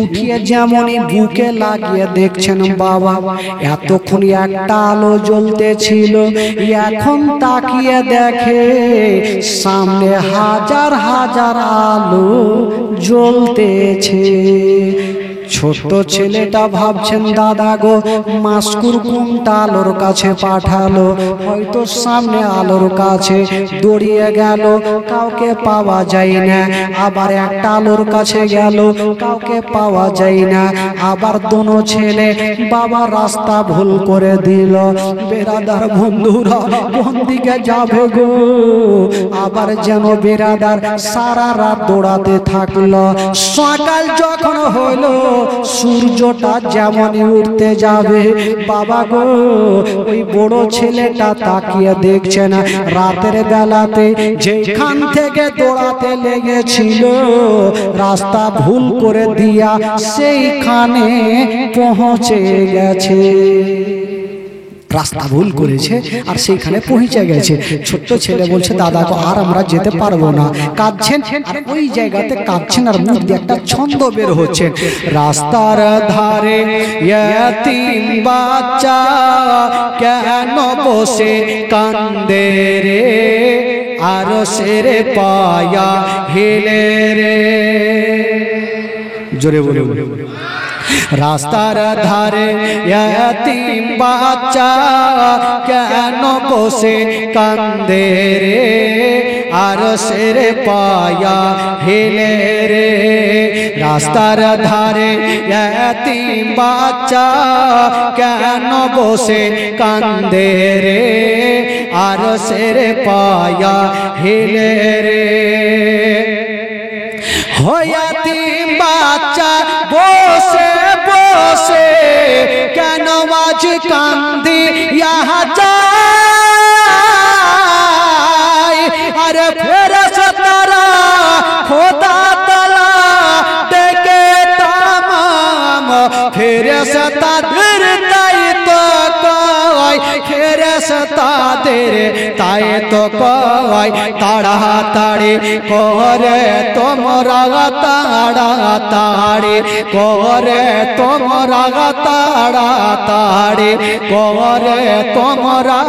উঠিয়ে যেমনই বুকে লাগিয়ে দেখছেন বাবা এতক্ষণ একটা আলো জ্বলতেছিল, এখন তাকিয়ে দেখে সামনে হাজার হাজার আলো জ্বলতেছে। ছোট্ট ছেলেটা ভাবছেন দাদা গো মাস্কুর কোনটা আলোর কাছে পাঠালো, হয়তো সামনে আলোর কাছে দৌড়িয়ে গেল, কাউকে পাওয়া যায় না। আবার একটা আলোর কাছে গেল, কাউকে পাওয়া যায় না। আবার দোনো ছেলে বাবা রাস্তা ভুল করে দিল। বেরাদার বন্ধুরা কোন দিকে যাবে গো? আবার যেন বেরাদার সারা রাত দৌড়াতে থাকলো। সকাল যখন হলো সূর্যটা যেমনই উঠতে যাবে বাবা গো ওই বড় ছেলেটা তাকিয়ে দেখছে না, রাতের বেলাতে যেখান থেকে দৌড়াতে লেগেছিল রাস্তা ভুল করে দিয়া সেইখানে পৌঁছে গেছে। রাস্তা ভুল করেছে আর সেইখানে পৌঁছে গেছে। ছোট্ট ছেলে বলছে দাদা গো আর আমরা যেতে পারবো না। কাঁদছেন আর ওই জায়গাতে কাঁদছেন আর মুখ দিয়ে একটা ছন্দ বের হচ্ছে, রাস্তার ধারে ইয়াতীম বাচ্চা কেন বসে কান্দে রে, আর সেরে পায়া হেলে রে। জোরে বলে রাস্তার ধারে ইয়াতীম বাচ্চা কেন বসে কান্দে রে, আর সেরে পায়া হেলে রে। রাস্তার ধারে ইয়াতীম বাচ্চা কেন বসে কান্দে রে, আর সেরে পায়া হেলে রে। ইয়াতীম বাচ্চা বসে বসে কেন আজ কান্দি ইহা যায়, আরে ফেরেশতারা খোদা তাআলা ডেকে তামাম ফেরেশতাদের দায়িত্ব কয়, ফেরেশতাদের দায়িত্ব কয় তাড়াতাড়ি করে তোমরা তাড়াতাড়ি করে তোমরা তাড়াতাড়ি করে তোমরা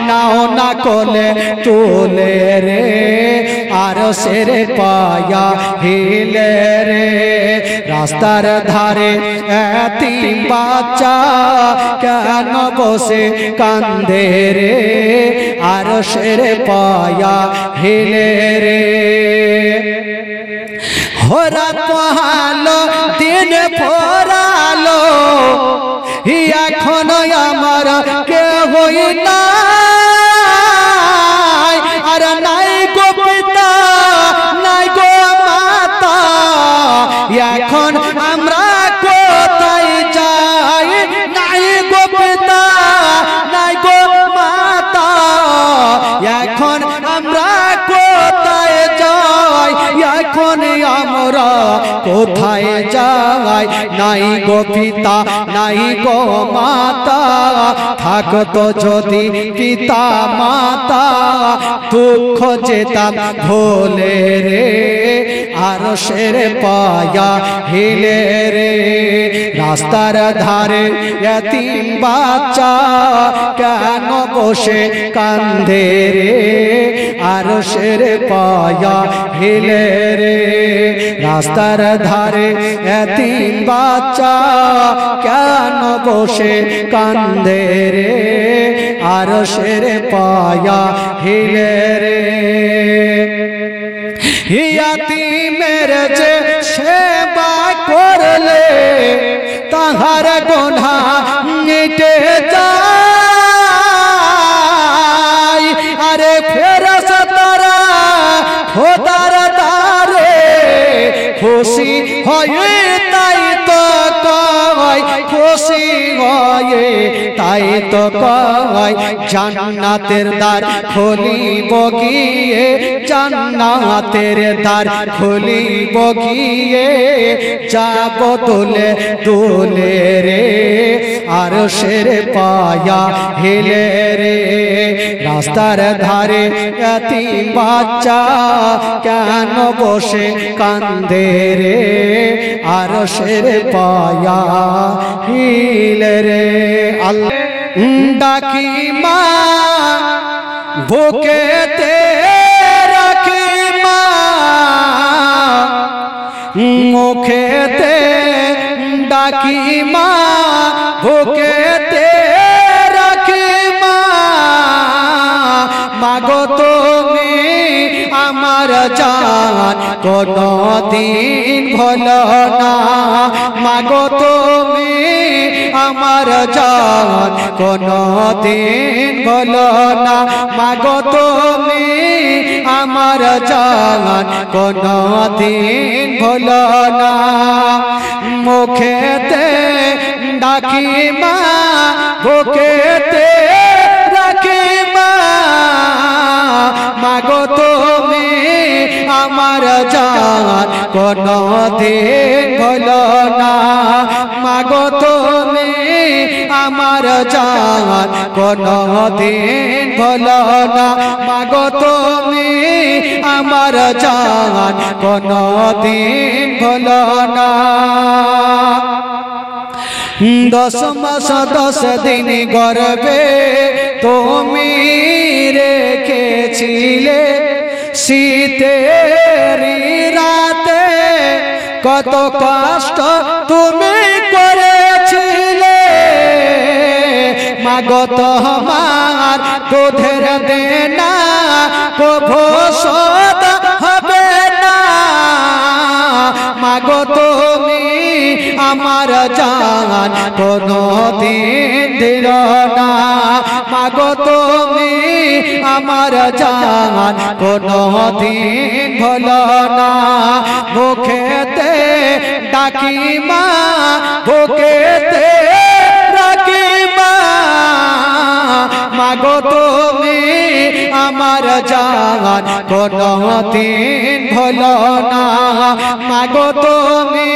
নাও না কোলে তুলে রে, আর সেরে পায়া হিলে রে। রাস্তার ধারে ইয়াতীম বাচ্চা কেন বসে কান্দে রে, আর সেরে পায়া হিলে রে। হরা পোহালো দিন পড়ালো এখনো আমার কেহই নাই, কোথায় যায় নাই গো পিতা নাই গো মাতা থাকতো যদি পিতা মাতা দুঃখ যেতাম ভোলে রে আরশের পায়া হিলে রে রাস্তার ধারে এতিম বাচ্চা কেন বসে কান্দে রে আরশের পায়া হিলে রে রাস্তার ধারে এতিম বাচ্চা কেন বসে কান্দে রে আরশের পায়া হিলে রে ইয়াতীমের যে সেবা করলে তাহার গুনাহ মিটে যায় আরে ফেরেশতারা খোদার দ্বারে খুশি হয় তাই তো কয় খুশি হয় তাই তো কয় জান্নাতের দ্বার খুলিব গিয়ে জান্নাতের দ্বার খুলিব গিয়ে যাব দোলে দোলে রে আরশের পায়া হিলে রে রাস্তার ধারে এতিম বাচ্চা কেন বসে কান্দে রে আরশের পায়া হিলে রে আল্লাহ ডাকি মা বুকেতে রাখি মা মুখেতে ডাকি মা বুকেতে রাখি মা মাগো তুমি আমার জান কোনো দিন ভুলো না মাগো তুমি আমার জান কোনো দিন ভুলো না মাগো তুমি আমার জান কোনো দিন ভুলো না মুখেতে ডাকি মা বুকেতে রাখি মা মাগো তুমি আমার জান কোনো দিন ভুলো না মাগো তুমি আমার জান কোনো দিন ভুলো না মাগো তুমি আমার জান কোনো দিন ভুলো না 10 মাস 10 দিন গর্ভে তুমি রেখেছিলে শীতের রাতে কত কষ্ট তুমি করেছিলে মাগো তোমার দুধের দেনা কভু শোধ হবে না মাগো তুমি আমার জান কোনো দিন দিলো না মাগো তুমি আমার জান কোনো দিন ভুলো না মুখেতে ডাকি মা বুকেতে রাখি মা মাগো তুমি আমার জান কোনো দিন ভুলো না মাগো তুমি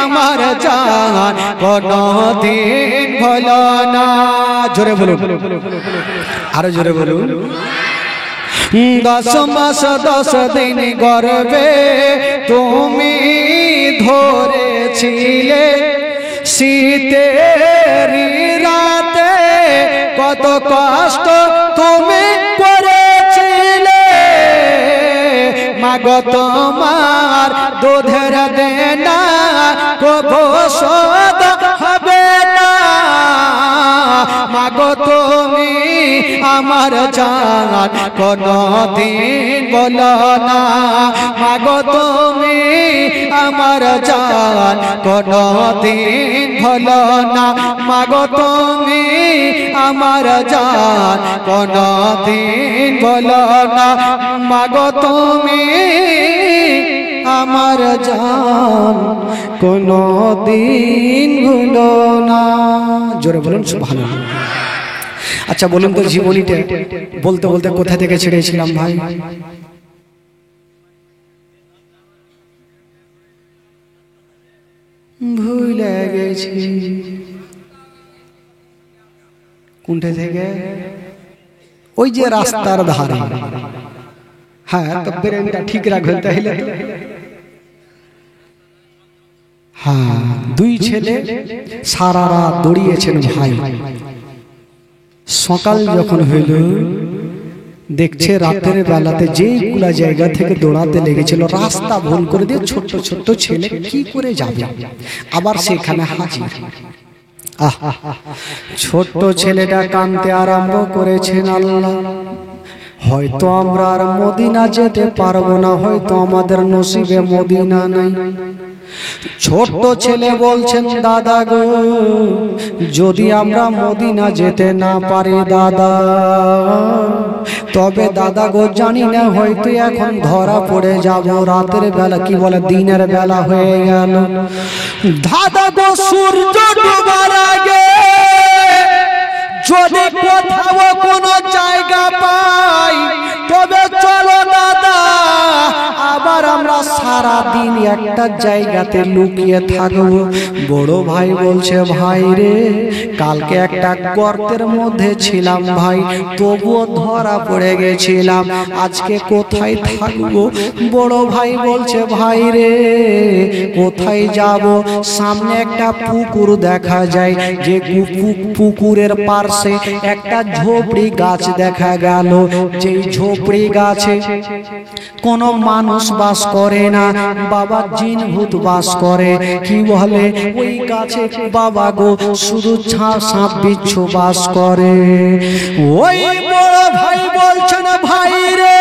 আমার জান কোনো দিন ভুলো না জোরে বলুন আরো জোরে বলুন 10 মাস 10 দিন গর্ভে তুমি ধরেছিলে শীতের রাতে কত কষ্ট তুমি করেছিলে মাগো তোমার দুধের দেনা কভু শোধ হবে না মাগো তুমি আমার জান কোনো দিন বলো না মাগো তুমি আমার জান কোনো দিন ভুলো না মাগো তুমি আমার জান কোনো দিন ভুলো না মাগো তুমি আমার জান কোনো দিন ভুলো না জোরে বলুন সুবহানাল্লাহ আচ্ছা বলুন তো জীবনীটা বলতে বলতে কোথা থেকে ছেড়েছিলাম ভাই ভুলে গেছি কোনটা থেকে, ওই যে রাস্তার ধারে। হ্যাঁ, তো ব্রেনটা ঠিক রাখবেন তাহলে। হ্যাঁ, দুই ছেলে সারা রাত দৌড়িয়েছেন ভাই। সকাল যখন হইল দেখছে রাতের বেলাতে যেগুলা জায়গা থেকে দৌড়াতে লেগেছিল রাস্তা ভুল করে দিয়ে ছোট্ট ছোট্ট ছেলে কি করে যাবে, আবার সেখানে হাজির। ছোট্ট ছেলেটা কাঁদতে আরম্ভ করেছেন, আল্লাহ হয়তো আমরা আর মদিনা যেতে পারবো না, হয়তো আমাদের নসিবে মদিনা নাই। ছোট্ট ছেলে বলছেন, দাদা গো যদি আমরা মদিনা যেতে না পারি দাদা, তবে দাদা গো জানি না হয়তো এখন ধরা পড়ে যাব, রাতের বেলা কি বলে দিনের বেলা হয়ে গেল। দাদা গো সূর্য ডোবার আগে যদি কোথাও কোনো জায়গা পাই তবে চলো দাদা, আবার আমরা সারা দিন একটা জায়গাতে লুকিয়ে থাকবো। বড় ভাই বলছে, ভাই রে কালকে একটা গর্তের মধ্যে ছিলাম ভাই, তবুও ধরা পড়ে গেছিলাম, আজকে কোথায় থাকবো? বড় ভাই বলছে, ভাই রে কোথায় যাব? সামনে একটা পুকুর দেখা যায়, যে পুকুরের পাশে একটা ঝোপড়ি গাছ দেখা গেল, যেই ঝোপড়ি গাছে কোনো মানুষ বাস করে না, বাবা জিন ভূত বাস করে। কি বলে ওই গাছে বাবা গো শুধু সাপ বিচ্ছু বাস করে। ওই বড় ভাই বলছেন, ভাই রে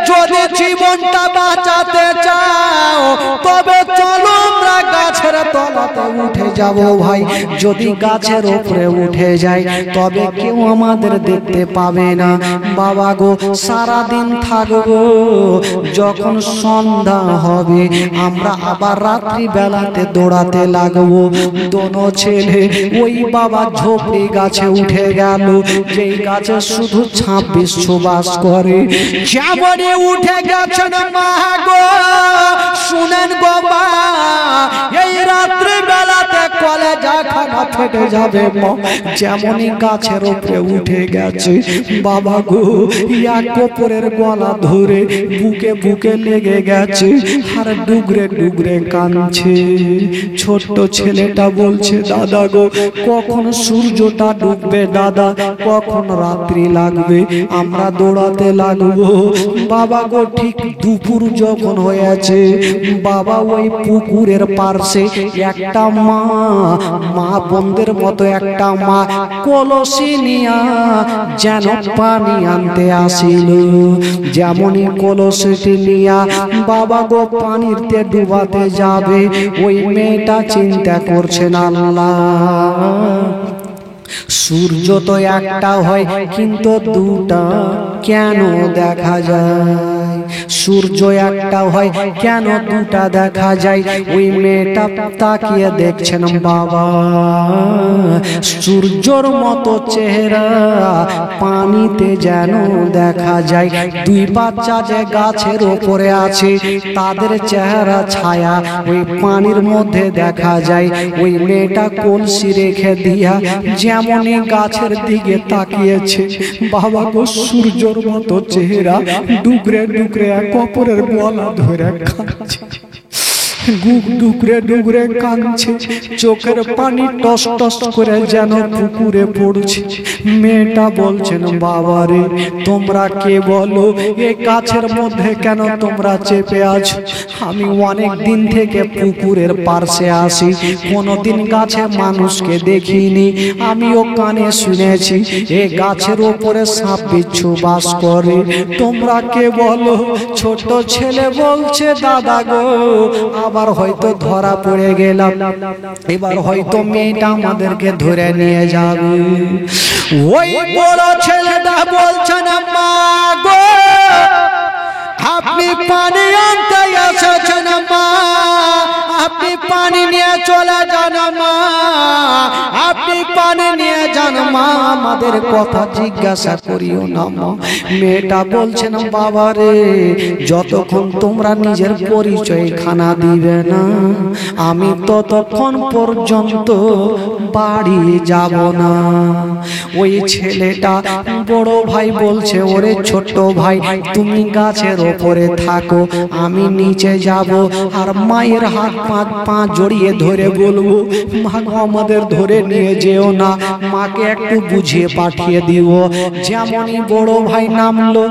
যদি জীবনটা বাঁচাতে চাও তবে চলো আমরা গাছের তলাতে উঠে যাব ভাই, যদি গাছের উপরে উঠে যাই তবে কেউ আমাদের দেখতে পাবে না। বাবা গো সারাদিন থাকবো, যখন সন্ধ্যা হবে আমরা আবার রাত্রি বেলাতে দৌড়াতে লাগবো। দোনো ছেলে ওই বাবা ঝোপড়ি গাছে উঠে গেল, যেই গাছে শুধু 26 বাস করে। যেমনই উঠে গেছেন মা গো শুনেন গো মা, এই রাত্রি বেলাতে কলেজা খানা ফেটে যাবে মা। যেমনই গাছের উপরে উঠে গেছে বাবা গো এক কোপরের গলা ধরে বুকে বুকে লেগে গেছে, আর ডুগরে ডুগরে কাঁদছে। ছোট্ট ছেলেটা বলছে, দাদা গো কখন সূর্যটা ডুববে দাদা, কখন রাত্রি লাগবে, আমরা দৌড়াতে লাগবো। বাবা গো ঠিক দুপুর যখন হয়েছে বাবা ওই পুকুরের পাশে একটা মা বন্ধের মতো একটা মা কলসি নিয়া যেন পানি আনতে আসিল। যেমনই কলসিটি নিয়া বাবা গো পানিতে ডুবাতে যাবে, ওই মেয়েটা চিন্তা করছেন, আল্লাহ সূর্য তো একটা হয় কিন্তু দুটা কেন দেখা যায়, সূর্য একটা হয় কেন দুটা দেখা যায়? ওই মেয়েটা তাকিয়ে দেখছেন, বাবা সূর্যর মতো চেহারা পানিতে যেন দেখা যায়, দুই বাচ্চা যে গাছের উপরে আছে তাদের চেহারা ছায়া ওই পানির মধ্যে দেখা যায়। ওই মেয়েটা কলসি রেখে দিয়া যেমনই গাছের দিকে তাকিয়েছে বাবা গো সূর্যর মতো চেহারা ডুগরে ডুগরে এক অপরের গলা ধরে খাচ্ছে, ডুগরে ডুগরে কাঁদছে, চোখের পানি টস টস করে যেন পুকুরে পড়ছে। মেয়েটা বলছেন, বাবা রে তোমরা কে বলো, এই গাছের মধ্যে কেন তোমরা চেপে আছো? আমি অনেক দিন থেকে পুকুরের পাশে আসি, কোনোদিন গাছে মানুষকে দেখিনি, আমিও কানে শুনেছি এই গাছের ওপরে সাপ বিচ্ছু বাস করে, তোমরা কে বলো? ছোট ছেলে বলছে, দাদা গো আবার হয়তো ধরা পড়ে গেলাম, এবার হয়তো মেয়েটা আমাদেরকে ধরে নিয়ে যাবে। ওই বড় ছেলেটা বলছেন, মা গো আপনি পানি আনতে এসেছেন মা, আপনি পানি নিয়ে চলে যান মা, আপনি পানি নিয়ে যান মা, আমাদের কথা জিজ্ঞাসা করিও না মা। মেয়েটা বলছেন বাবা রে, যতক্ষণ তোমরা নিজের পরিচয় খানা দিবে না আমি ততক্ষণ পর্যন্ত বাড়ি যাব না। ওই ছেলেটা বড় ভাই বলছে ওরে ছোট ভাই তুমি গাছের ওপরে থাকো, আমি নিচে যাব। আর মায়ের হাত পা জড়িয়ে ধরে বলবো মা আমাদের ধরে নিয়ে যেও না, মাকে একটু বুঝিয়ে পাঠিয়ে দিও। যেমনই বড় ভাই নামলো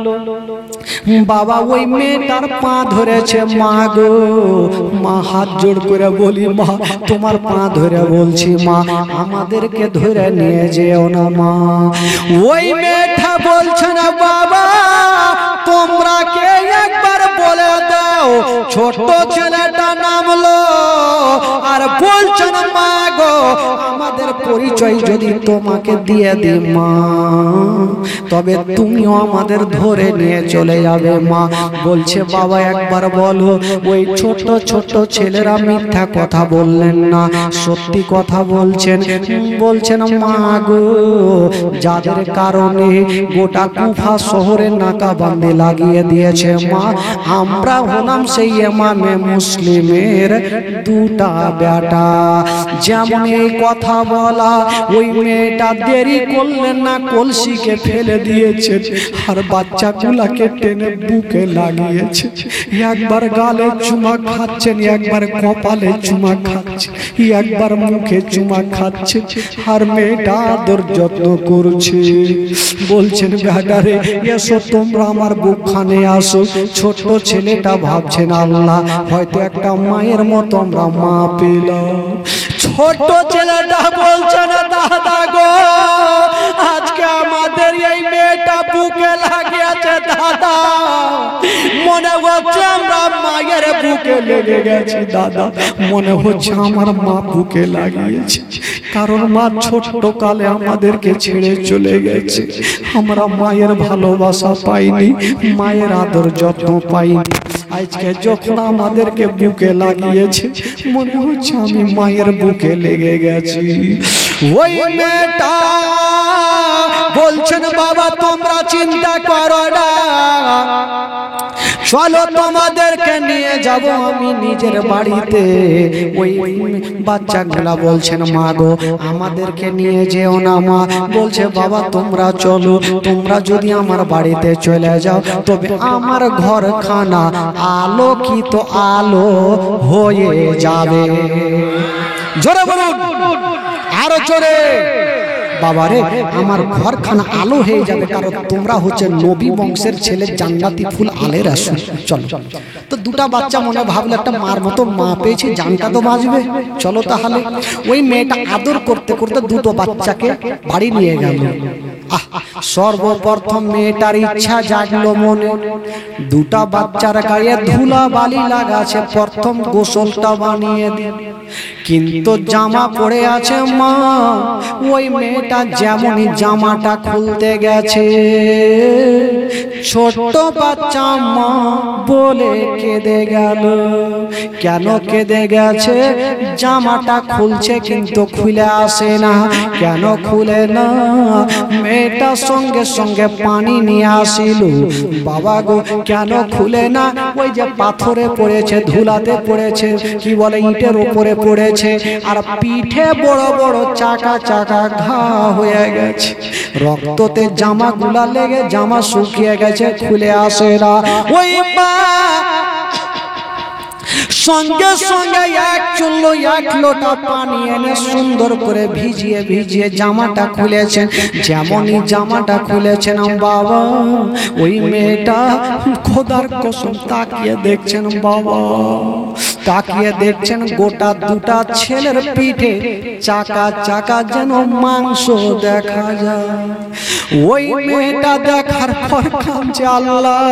বাবা ওই মেয়েটার পা ধরেছে, মা গো মা হাত জোড় করে বলি মা তোমার পা ধরে বলছি মা আমাদেরকে ধরে নিয়ে যেও না মা। ওই মেয়েটা বলছে না বাবা তোমরা কে একবার বলে দাও। ছোট ছেলেটা নামলো আর বলছেন মা গো আমাদের পরিচয় যদি তোমাকে দিয়ে দিই মা তবে তুমিও আমাদের ধরে নিয়ে চলে যাবে মা। বলছে বাবা একবার বলো। ওই ছোট ছোট ছেলেরা মিথ্যা কথা বললেন না, সত্যি কথা বলছেন। বলছেন মা গো যাদের কারণে গোটা কুফা শহরে নাকাবন্দি লাগিয়ে দিয়েছে মা, আমরা হলাম সেই ইমামে মুসলিমের দুটা বেটা। যেমন এই কথা বলা ওই মেয়েটা দেরি করলেন না, কলসিকে ফেলে দিয়েছে আর বাচ্চাগুলাকে টেনে বুকে লাগিয়েছে। একবার গালে চুমা খাচ্ছেন, একবার কপালে চুমা খাচ্ছে, একবার মুখে চুমা খাচ্ছে আর মেয়েটা আদর যত্ন করছে। বলছেন বেটারে এসো তোমরা আমার বুকখানে আসো। ছোট ছেলেটা ভাবছেন আল্লাহ হয়তো একটা মায়ের মতো আমরা মা পেলাম। ছোট ছেলেটা বলছে না দাদা গো আজকে আমাদের এই মেয়েটা বুকে লাগিয়েছে দাদা, মনে হচ্ছে আমরা মায়ের বুকে লেগে গেছি দাদা, মনে হচ্ছে আমার মা বুকে লাগিয়েছে। কারণ মা ছোট্ট কালে আমাদেরকে ছেড়ে চলে গেছে, আমরা মায়ের ভালোবাসা পাইনি, মায়ের আদর যত্ন পাইনি। আজকে যখন আমাদেরকে বুকে লাগিয়েছে মনে হচ্ছে আমি মায়ের বুকে লেগে গেছি। ওই মেয়েটা বলছেন বাবা তোমরা চিন্তা করো না, চলো তোমাদেরকে নিয়ে যাব আমি নিজের বাড়িতে। ওই বাচ্চাগুলা বলছেন মা গো আমাদেরকে নিয়ে যেও না মা। বলছে বাবা তোমরা চলো, তোমরা যদি আমার বাড়িতে চলে যাও তবে আমার ঘরখানা আলোকিত আলো হয়ে যাবে। জোরে বলুন আরো জোরে। বাবারে আমার ঘরখানা আলো হয়ে যাবে, কারণ তোমরা হচ্ছে নবী বংশের ছেলে, জান্নাতি ফুল আলে রাসূল। চলো তো দুটা বাচ্চা মনে ভাবলো একটা মার মতো মা পেয়েছি, জানটা তো বাঁচবে, চলো তাহলে। ওই মেয়েটা আদর করতে করতে দুটো বাচ্চাকে বাড়ি নিয়ে গেল। সর্বপ্রথম মেয়েটার ইচ্ছা জাগলো মনে, দুটা বাচ্চার গায়ে ধুলা বালি লাগাছে, প্রথম গোসলটা বানিয়ে দিন। কিন্তু জামা পরে আছে মা, ওই মেয়েটা যেমনই জামাটা খুলতে গেছে ছোট্ট বাচ্চা মা বলে কেঁদে গেল। কেন কেঁদে গেছে? জামাটা খুলছে কিন্তু খুলে আসে না। কেন খুলে না? মেয়েটা সঙ্গে সঙ্গে পানি নিয়ে আসিল। বাবা গো কেন খুলে না? ওই যে পাথরে পড়েছে, ধুলাতে পড়েছে, কি বলে ইটের উপরে পড়েছে, আর পিঠে বড় বড় চাকা চাকা ঘা হয়ে গেছে, রক্ততে জামা গুলা লেগে জামা শুকিয়ে গেছে, খুলে আসে না। ওই মা সঙ্গে সঙ্গে এক চুল্লো এক লোটা পানি এনে সুন্দর করে ভিজিয়ে ভিজিয়ে জামাটা খুলেছেন। যেমনই জামাটা খুলেছেন বাবা, ওই মেয়েটা খোদার কসম তাকিয়ে দেখছেন বাবা, তাকিয়ে দেখছেন গোটা দুটা ছেলের পিঠে চাকা চাকা যেন মাংস দেখা যায়। ওই মেয়েটা দেখার পর কাঁদছে, আল্লাহ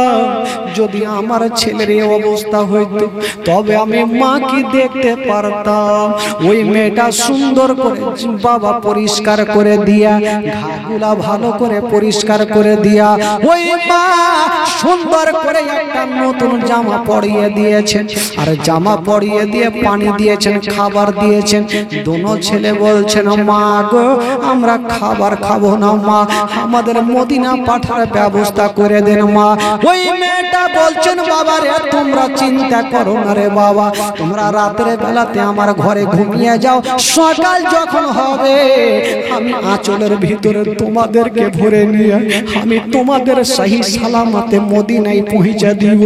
যদি আমার ছেলের এই অবস্থা হইতো তবে আমি মা কি দেখতে পারতাম। ওই মেয়েটা সুন্দর করে বাবা পরিষ্কার করে দিয়া, ঘাগুলা ভালো করে পরিষ্কার করে দিয়া, ওই মা সুন্দর করে একটা নতুন জামা পরিয়ে দিয়েছেন, আর জামা পরিয়ে দিয়ে পানি দিয়েছেন, খাবার দিয়েছেন। দোনো ছেলে বলছেন, মা গো আমরা খাবার খাবো না মা, আমাদের মদিনা পাঠার ব্যবস্থা করে দেন মা। ওই মেয়েটা বলছেন, বাবা রে তোমরা চিন্তা করো না রে বাবা, তোমরা রাতের বেলাতে আমার ঘরে ঘুমিয়ে যাও, সকাল যখন হবে আমি আঁচলের ভিতরে তোমাদেরকে ভরে নিয়ে আমি তোমাদের সহি সালামতে মদিনায় পৌঁছে দিব।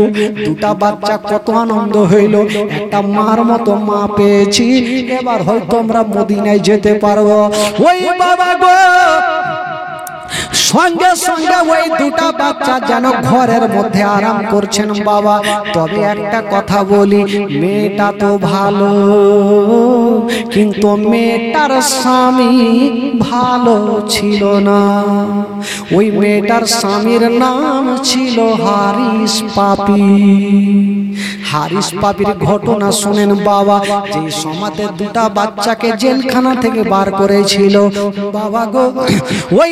দুটা বাচ্চা কত আনন্দ হইল, একটা মার মতো মা পেয়েছি, এবার হয়তো আমরা মদিনায় যেতে পারবো। ওই বাবা গো সঙ্গে সঙ্গে ওই দুটা বাচ্চা যেন ঘরের মধ্যে আরাম করছেন বাবা। তবে একটা কথা বলি, মেয়েটা তো ভালো, কিন্তু মেয়েটার স্বামী ভালো ছিল না। ওই মেয়েটার স্বামীর নাম ছিল হারিস পাপি। হারিস পাপির ঘটনা শুনেন বাবা, যে সমাজে দুটা বাচ্চাকে জেলখানা থেকে বার করেছিল বাবা গো, ওই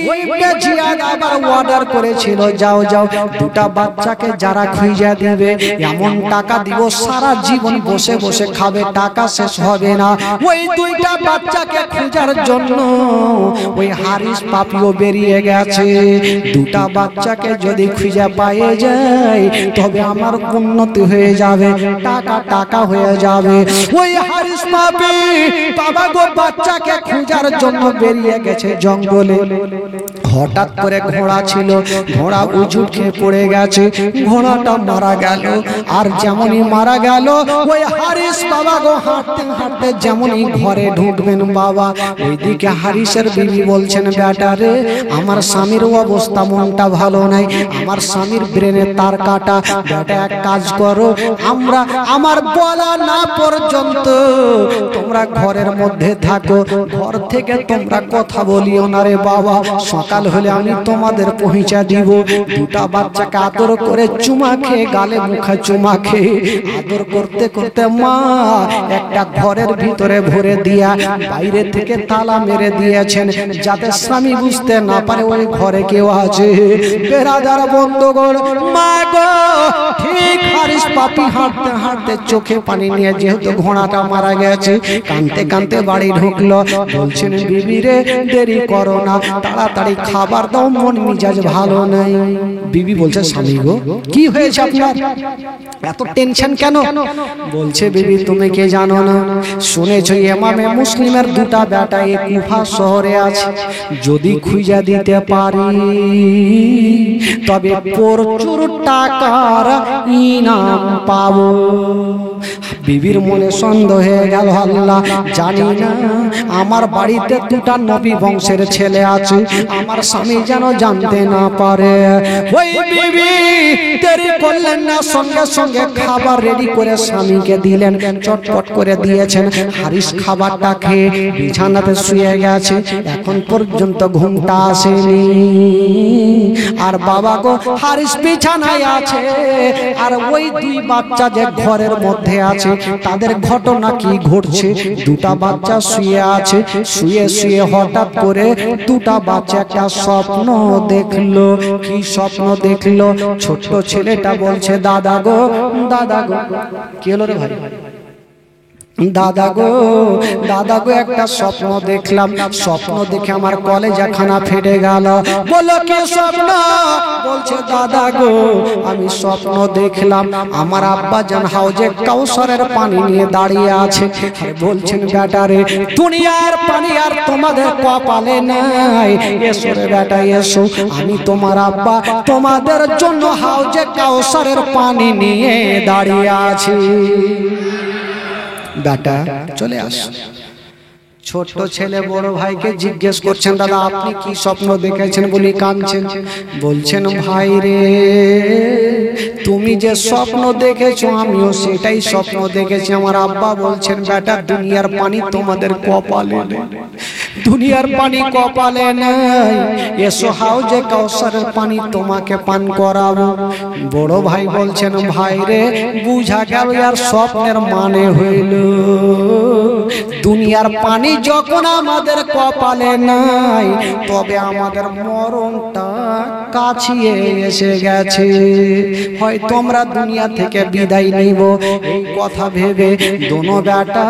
জিয়াদ আবার অর্ডার করেছিল, যাও যাও দুটা বাচ্চাকে যারা খুঁজে দিবে এমন টাকা দিব সারা জীবন বসে বসে খাবে, টাকা শেষ হবে না। ওই দুইটা বাচ্চাকে খোঁজার জন্য ওই হারিস পাপিও বেরিয়ে গেছে। দুটা বাচ্চাকে যদি খুঁজে পায়ে যায় তবে আমার উন্নতি হয়ে যাবে, টাকা টাকা হয়ে যাবে। ওই হারিস পাপি বাবা গো বাচ্চাকে খোঁজার জন্য বেরিয়ে গেছে জঙ্গলে। হঠাৎ করে ঘোড়া ছিল, ঘোড়া উজুট খেয়ে পড়ে গেছে, ঘোড়াটা মারা গেল। আর যেমনই মারা গেল ওই হারিস বাবা গো হাঁটতে হাঁটতে যেমনই ঘরে ঢুকবেন বাবা, ওইদিকে হারিসের বিবি বলছেন, বেটা রে আমার স্বামীর অবস্থা মনটা ভালো নাই, আমার স্বামীর ব্রেনে তার কাটা, বেটা এক কাজ করো, আমরা আমার বলা না পর্যন্ত তোমরা ঘরের মধ্যে থাকো, ঘর থেকে তোমরা কথা বলিও না রে বাবা, সকাল হলে আমি তোমাদের পৌঁছা দিব। দুটা বাচ্চাকে আদর করে চুমা খেয়ে, গালে মুখে চুমা খেয়ে আদর করতে করতে মা একটা ঘরের ভিতরে ভরে দিয়া বাইরে থেকে তালা মেরে দিয়েছেন, যাতে স্বামী বুঝতে না পারে ওই ঘরে কেউ আছে। বেরাদার বন্ধুগণ, মা গো ঠিক হারিস পাপি হাঁটতে হাঁটতে চোখে পানি নিয়ে, যেহেতু ঘোড়াটা মারা গেছে, কাঁদতে কাঁদতে বাড়ি ঢুকলো। বলছেন, বিবি রে দেরি করো না, তাড়াতাড়ি খাবার দাও, মন মিজাজ ভালো নাই। বিবি বলছে, স্বামী গো কি হয়েছে আপনার, এত টেনশন কেন? বলছে, বিবি তুমি কে জানো না, শুনেছ ইমামে মুসলিমের দুটা বেটা এই কুফা শহরে আছে, যদি খুঁজে দিতে পারি তবে প্রচুর টাকার ইনাম পাবো। বিবির মনে সন্দেহ হয়ে গেল, আল্লাহ জানি না আমার বাড়িতে দুটা নবী বংশের ছেলে আছে, আমার স্বামী যেন জানতে না পারে। ওই বিবি দেরি করলেন না, সঙ্গে সঙ্গে খাবার রেডি করে স্বামীকে দিলেন, চটপট করে দিয়েছেন। হারিস খাবারটা খেয়ে বিছানাতে শুয়ে গেছে, এখন পর্যন্ত ঘুমটা আসেনি। আর বাবা গো হারিস বিছানায় আছে, আর ওই দুই বাচ্চা যে ঘরের মধ্যে আছে তাদের ঘটনা কি ঘটছে। দুটা বাচ্চা শুয়ে আছে, শুয়ে শুয়ে হঠাৎ করে দুটা বাচ্চা একটা স্বপ্ন দেখলো। কি স্বপ্ন দেখলো? ছোট্ট ছেলেটা বলছে, দাদা গো দাদা গো, কি হলো রে ভাই, দাদা গো দাদা গো একটা স্বপ্ন দেখলাম, স্বপ্ন দেখে আমার কলেজা খানা ফেটে গেল। বলো কি স্বপ্ন? বলছে, দাদা গো আমি স্বপ্ন দেখলাম আমার আব্বা জান হাউজে কাউসারের পানি নিয়ে দাঁড়িয়ে আছে। বলছেন, বেটা রে দুনিয়ার পানি আর তোমাদের কপালে নাই, এসো রে বেটা এসো, আমি তোমার আব্বা তোমাদের জন্য হাউজে কাউসারের পানি নিয়ে দাঁড়িয়ে আছি। বেটা চলে আস। ছোট ছেলে বড় ভাইকে জিজ্ঞেস করছেন, দাদা আপনি কি স্বপ্ন দেখেছেন বলি কাঁদছেন? বলছেন, ভাই রে তুমি যে স্বপ্ন দেখেছো আমিও সেটাই স্বপ্ন দেখেছি। আমার আব্বা বলছেন, বেটা দুনিয়ার পানি তোমাদের কপালে নেই, দুনিয়ার পানি কপালে নাই, এসো হাউজে কাউসারের পানি তোমাকে পান করাবো। বড় ভাই বলছেন, ভাই রে বুঝা গেল আর স্বপ্নের মানে হইল, দুনিয়ার পানি যখন আমাদের কপালে নাই, তবে আমাদের মরণটা কাছিয়ে এসে গেছে। হয় তোমরা দুনিয়া থেকে বিদায় নিব, এই কথা ভেবে দোনো বেটা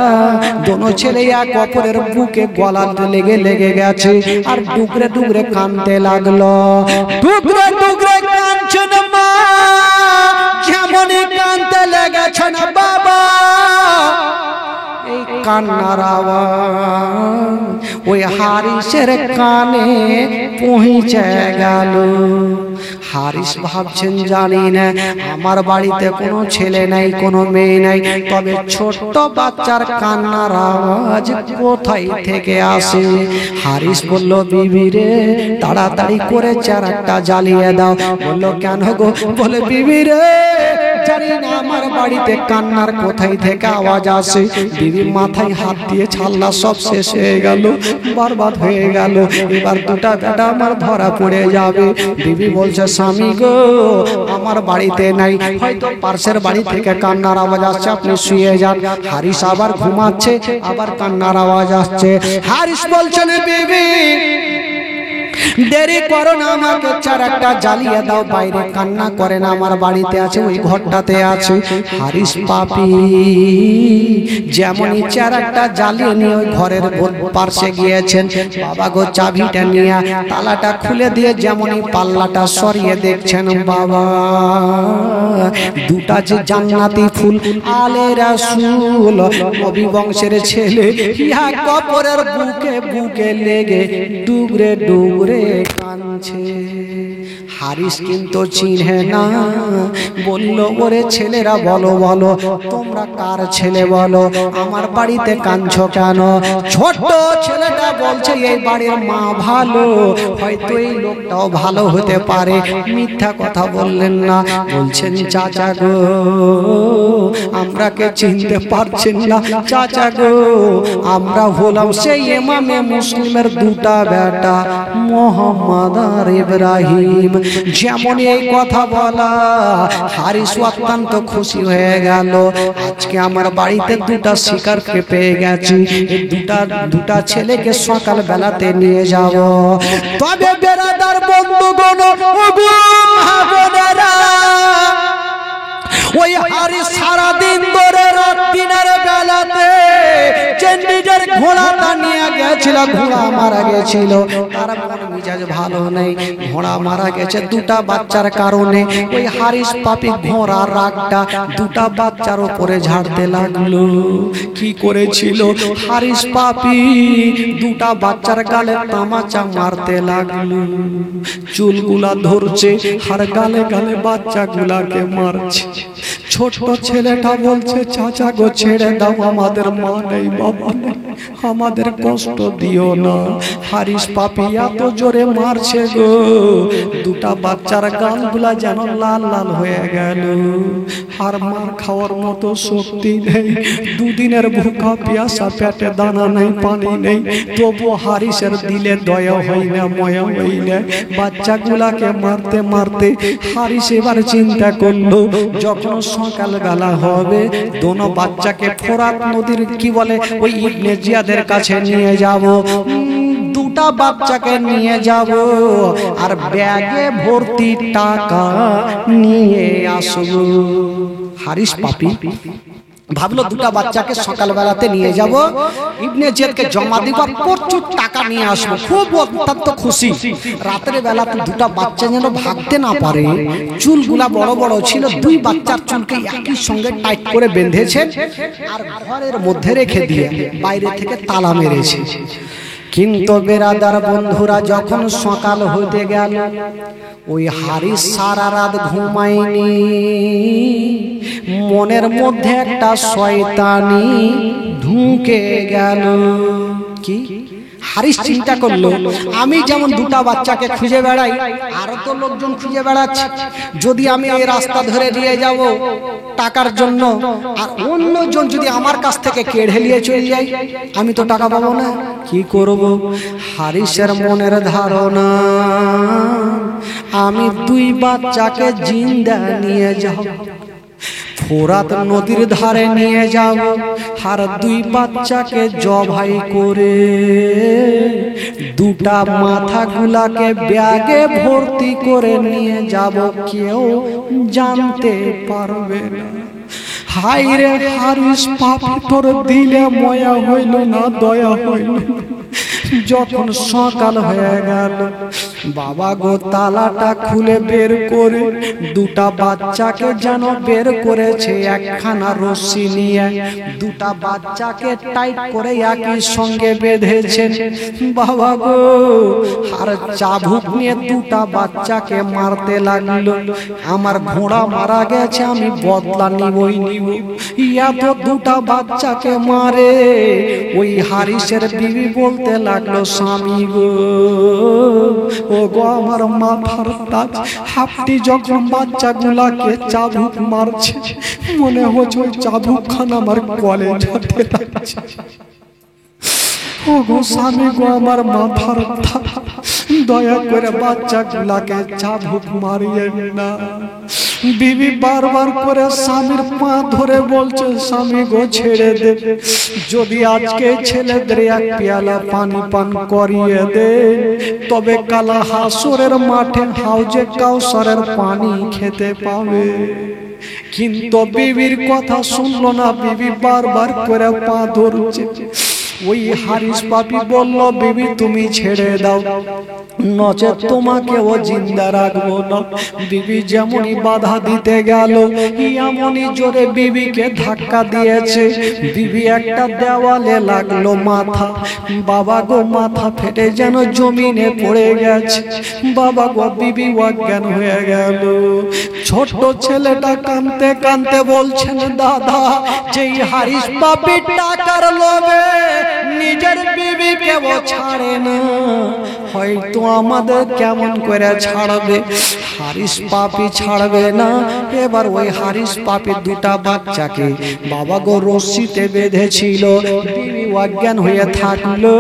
দোনো ছেলে এক অপরের বুকে গলা লেগে লেগে গেছে, আর ডুকরে ডুকরে কাঁদতে লাগলো। ডুকরে ডুকরে কাঁদছেন মা, যেমনই কাঁদতে লেগেছেন বাবা, এই কান্নার আওয়াজ ওই হারিসের কানে পৌঁছে গেল। হারিস ভাবছেন, জানি না আমার বাড়িতে কোনো ছেলে নাই, কোনো মেয়ে নাই, তবে ছোট্ট বাচ্চার কান্নার আওয়াজ কোথায় থেকে আসে। হারিস বলল, বিবি রে তাড়াতাড়ি করে চারাকটা জ্বালিয়ে দাও। বলল, কেন গো? বলে, বিবি রে জানি না আমার বাড়িতে কান্নার কোথায় থেকে আওয়াজ আসে। বিবি মাথায় হাত দিয়ে ছাল্লা, সব শেষ হয়ে গেল, বরবাদ হয়ে গেল, এবার দুটা বেটা আমার ধরা পড়ে যাবে। বিবি বলছে, স্বামী গো আমার বাড়িতে নাই, হয়তো পার্শ্বের বাড়ি থেকে কান্নার আওয়াজ আসছে, আপনি শুয়ে যান। হারিস আবার ঘুমাচ্ছে, আবার কান্নার আওয়াজ আসছে। হারিস বলছেন, বিবি দেরি করো না, আমাকে চারাকটা জ্বালিয়ে দাও, বাইরে কান্না করে না, আমার বাড়িতে আছে, ওই ঘরটাতে আছে। হারিস পাপি যেমনই চারাকটা জ্বালিয়ে নিয়ে ওই ঘরের পাশে গিয়েছেন, বাবা গো চাবিটা নিয়ে তালাটা খুলে দিয়ে যেমনই পাল্লাটা সরিয়ে দেখছেন, বাবা দুটা যে জান্নাতি ফুল আলে রাসূল নবী বংশের ছেলে, ইয়া কবরের বুকে বুকে লেগে ডুগরে ডুগরে কাঁদছে। হারিস কিন্তু চিনে না, বলল, ওরে ছেলেরা বলো বলো তোমরা কার ছেলে বলো, আমার বাড়িতে কাঁদছো কেন? ছোট ছেলেটা বলছে, এই বাড়ির মা ভালো, হয়তো এই লোকটাও ভালো হতে পারে। মিথ্যা কথা বললেন না। বলছেন, চাচা গো আমরাকে চিনতে পারছেন না, চাচা গো আমরা হলাম সেই ইমামে মুসলিমের দুটা বেটা মোহাম্মদ আর ইব্রাহিম। যেমন এই কথা বলা, হারিস অত্যন্ত খুশি হয়ে গেল, আজকে আমার বাড়িতে দুটা শিকারকে পেয়ে গেছি, এই দুটা ছেলেকে সকাল বেলাতে নিয়ে যাব। তবে বেরাদার বন্ধুগণ, ওই হারিস সারাদিন ধরে রাত দিনের বেলাতে নিজের ঘোড়াটা নিয়ে গেছিল, ঘোড়া মারা গেছিল, তার মন মিজাজ ভালো নেই, ঘোড়া মারা গেছে দুটা বাচ্চার কারণে। ওই হারিস পাপি ঘোড়ার রাগটা দুটা বাচ্চার উপরে ঝাড়তে লাগলো। কি করেছিল হারিস পাপি? দুটা বাচ্চার গালে তামাচা মারতে লাগলো, চুলগুলা ধরছে আর গালে গালে বাচ্চাগুলাকে মারছে। ছোট ছেলেটা বলছে, চাচা গো ছেড়ে দাও, আমাদের মা নেই, বাবা নেই, আমাদের কষ্ট দিও না। হারিস পাপি এত জোরে মারছে গো, দুটা বাচ্চার গালগুলা যেন লাল লাল হয়ে গেল, আর মার খাওয়ার মতো শক্তি নেই। দুদিনের ভুখা পিয়াসা, পেটে দানা নেই, পানি নেই, তবু হারিসের দিলে দয়া হয় না, ময়া হয় না। বাচ্চাগুলাকে মারতে মারতে হারিস এবার চিন্তা করলো, যখন সকাল বেলা হবে দোনো বাচ্চাকে ফোরাত নদীর কি বলে ওই ইবনে জিয়াদের কাছে নিয়ে যাব, দুটা বাচ্চাকে নিয়ে যাব, আর ব্যাগে ভর্তি টাকা নিয়ে আসবো। হারিস পাপি ভাবলো দুটা বাচ্চাকে সকাল বেলাতে নিয়ে যাব, ইবনে জিয়াদকে জমা দিব, প্রচুর টাকা নিয়ে আসবো। খুব অত্যন্ত খুশি। রাতের বেলা তো দুটা বাচ্চা যেন ভাগতে না পারে, চুলগুলা বড় বড় ছিল, দুই বাচ্চার চুলকে একই সঙ্গে টাইট করে বেঁধেছেন আর ঘরের মধ্যে রেখে দিয়ে বাইরে থেকে তালা মেরেছে। কিন্তু বেরাদার বন্ধুরা, যখন সকাল হতে গেল, ওই হারিস সারা রাত ঘুমায়নি, মনের মধ্যে একটা শয়তানি ঢুকে গেল। কি? হারিস চিন্তা করলো, আমি যেমন দুটা বাচ্চাকে খুঁজে বেড়াই, আরো তো লোকজন খুঁজে বেড়াচ্ছে, যদি আমি এই রাস্তা ধরে নিয়ে যাব টাকার জন্য, আর অন্যজন যদি আমার কাছ থেকে কেড়ে নিয়ে চলে যায়, আমি তো টাকা পাবো না, কি করব? হারিসের মনের ধারণা, আমি দুই বাচ্চাকে জিন্দা নিয়ে যাব, ফোরাত নদীর ধারে নিয়ে যাব, আর দুই বাচ্চাকে জবাই করে দুটা মাথাগুলাকে ব্যাগে ভর্তি করে নিয়ে যাব, কেউ জানতে পারবে না। হায় রে হারিস, পাপি তোর দিলে ময়া হইল না, দয়া হইল না। যখন সকাল হয়ে গেল, বাবা গো তালাটা খুলে বের করে দুটা বাচ্চাকে যেন বের করেছে, একখানা রশি নিয়ে দুটা বাচ্চাকে টাইট করে একই সঙ্গে বেঁধেছেন। বাবা গো, আর চাবুক নিয়ে দুটা বাচ্চাকে মারতে লাগলো। আমার ঘোড়া মারা গেছে, আমি বদলা নিবই নিব। ইয়া তো দুটা বাচ্চাকে মারে। ওই হারিসের বিবি বলতে লাগলো, স্বামী গো, ও গো আমার মাথার তাজ, আপনি যখন বাচ্চাগুলাকে চাবুক মারছে, মনে হচ্ছে ওই চাবুক খান আমার কলেজাতে লাগছে। ও গো স্বামী গো, আমার মাথার তাজ, দয়া করে বাচ্চাগুলাকে চাবুক মারিয়েন না। বিবি বারবার করে স্বামীর পা ধরে বলছে, স্বামী গো ছেড়ে দে, যদি আজকে ছেলেদের এক পেয়ালা পানি পান করিয়ে দে, তবে কালা হাসরের মাঠে হাউজে কাউসারের পানি খেতে পাবে। কিন্তু বিবির কথা শুনলো না, বিবি বারবার করে পা ধরছে। ওই হারিস পাপি বলল, বিবি তুমি ছেড়ে দাও, নচেত তোমাকে ও জিন্দা রাখবো না। বিবি যেমনই বাধা দিতে গেল, এমনই জোরে বিবিকে ধাক্কা দিয়েছে। বিবি একটা দেওয়ালে লাগলো মাথা। বাবা গো, মাথা ফেটে যেন জমিনে পড়ে গেছে। বাবা গো, বিবি অজ্ঞান হয়ে গেল। ছোট ছেলেটা কাঁদতে কাঁদতে বলছেন, দাদা, যেই হারিস পাপি টাকার লোভে নিজের বিবিকে ও ছাড়ে না, হয়তো আমাদের কেমন করে ছাড়বে। হারিস পাপি ছাড়বে না। এবার ওই হারিস পাপি দুটা বাচ্চাকে বাবা গো রশিতে বেঁধেছিল, বিবি অজ্ঞান হয়ে থাকলো।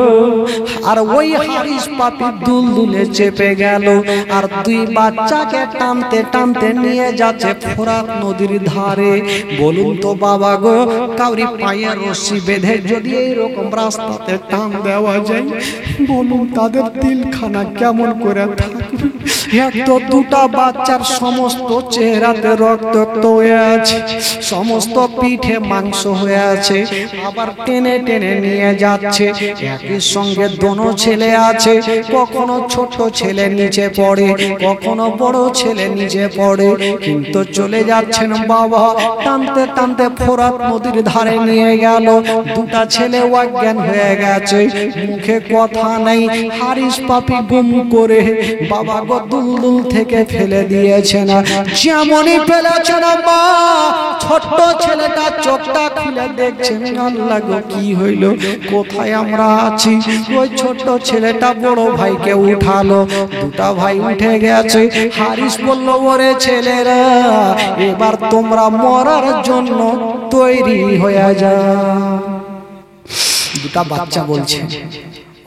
আর ওই হারিস পাপি দুলদুলে চেপে গেল, আর দুই বাচ্চাকে টানতে টানতে নিয়ে যাচ্ছে ফোরাত নদীর ধারে। বলুন তো বাবা গো, কাউরি পায়ে রশি বেঁধে যদি এইরকম রাস্তাতে টান দেওয়া যায়, বলুন তাদের দিলখানা কেমন করে থাকবে? এক তো দুটা বাচ্চার সমস্ত চেহারাতে রক্ত হয়ে আছে, সমস্ত পিঠে মাংস হয়ে আছে, আবার টেনে টেনে নিয়ে যাচ্ছে। একই সঙ্গে দোনো ছেলে আছে, কখনো ছোট ছেলে নিচে পড়ে, কখনো বড় ছেলে নিচে পড়ে, কিন্তু চলে যাচ্ছেন বাবা টানতে টানতে ফোরাত নদীর ধারে নিয়ে গেল। দুটা ছেলে অজ্ঞান হয়ে গেছে, মুখে কথা নেই। হারিস পাপি গুম করে বাবা গো দুলদুল থেকে ফেলে দিয়েছেন। যেমনই ফেলেছেন মা, ছোট্ট ছেলেটা চোখটা খুলে দেখছেন, আল্লাহ গো কি হইল, কোথায় আমরা আছি? ওই ছোট্ট ছেলেটা বড় ভাইকে উঠালো, দুটা ভাই উঠে গেছে। হারিস বলল, ওরে ছেলেরা, এবার তোমরা মরার জন্য তৈরি হয়ে যাও। দুটা বাচ্চা বলছে,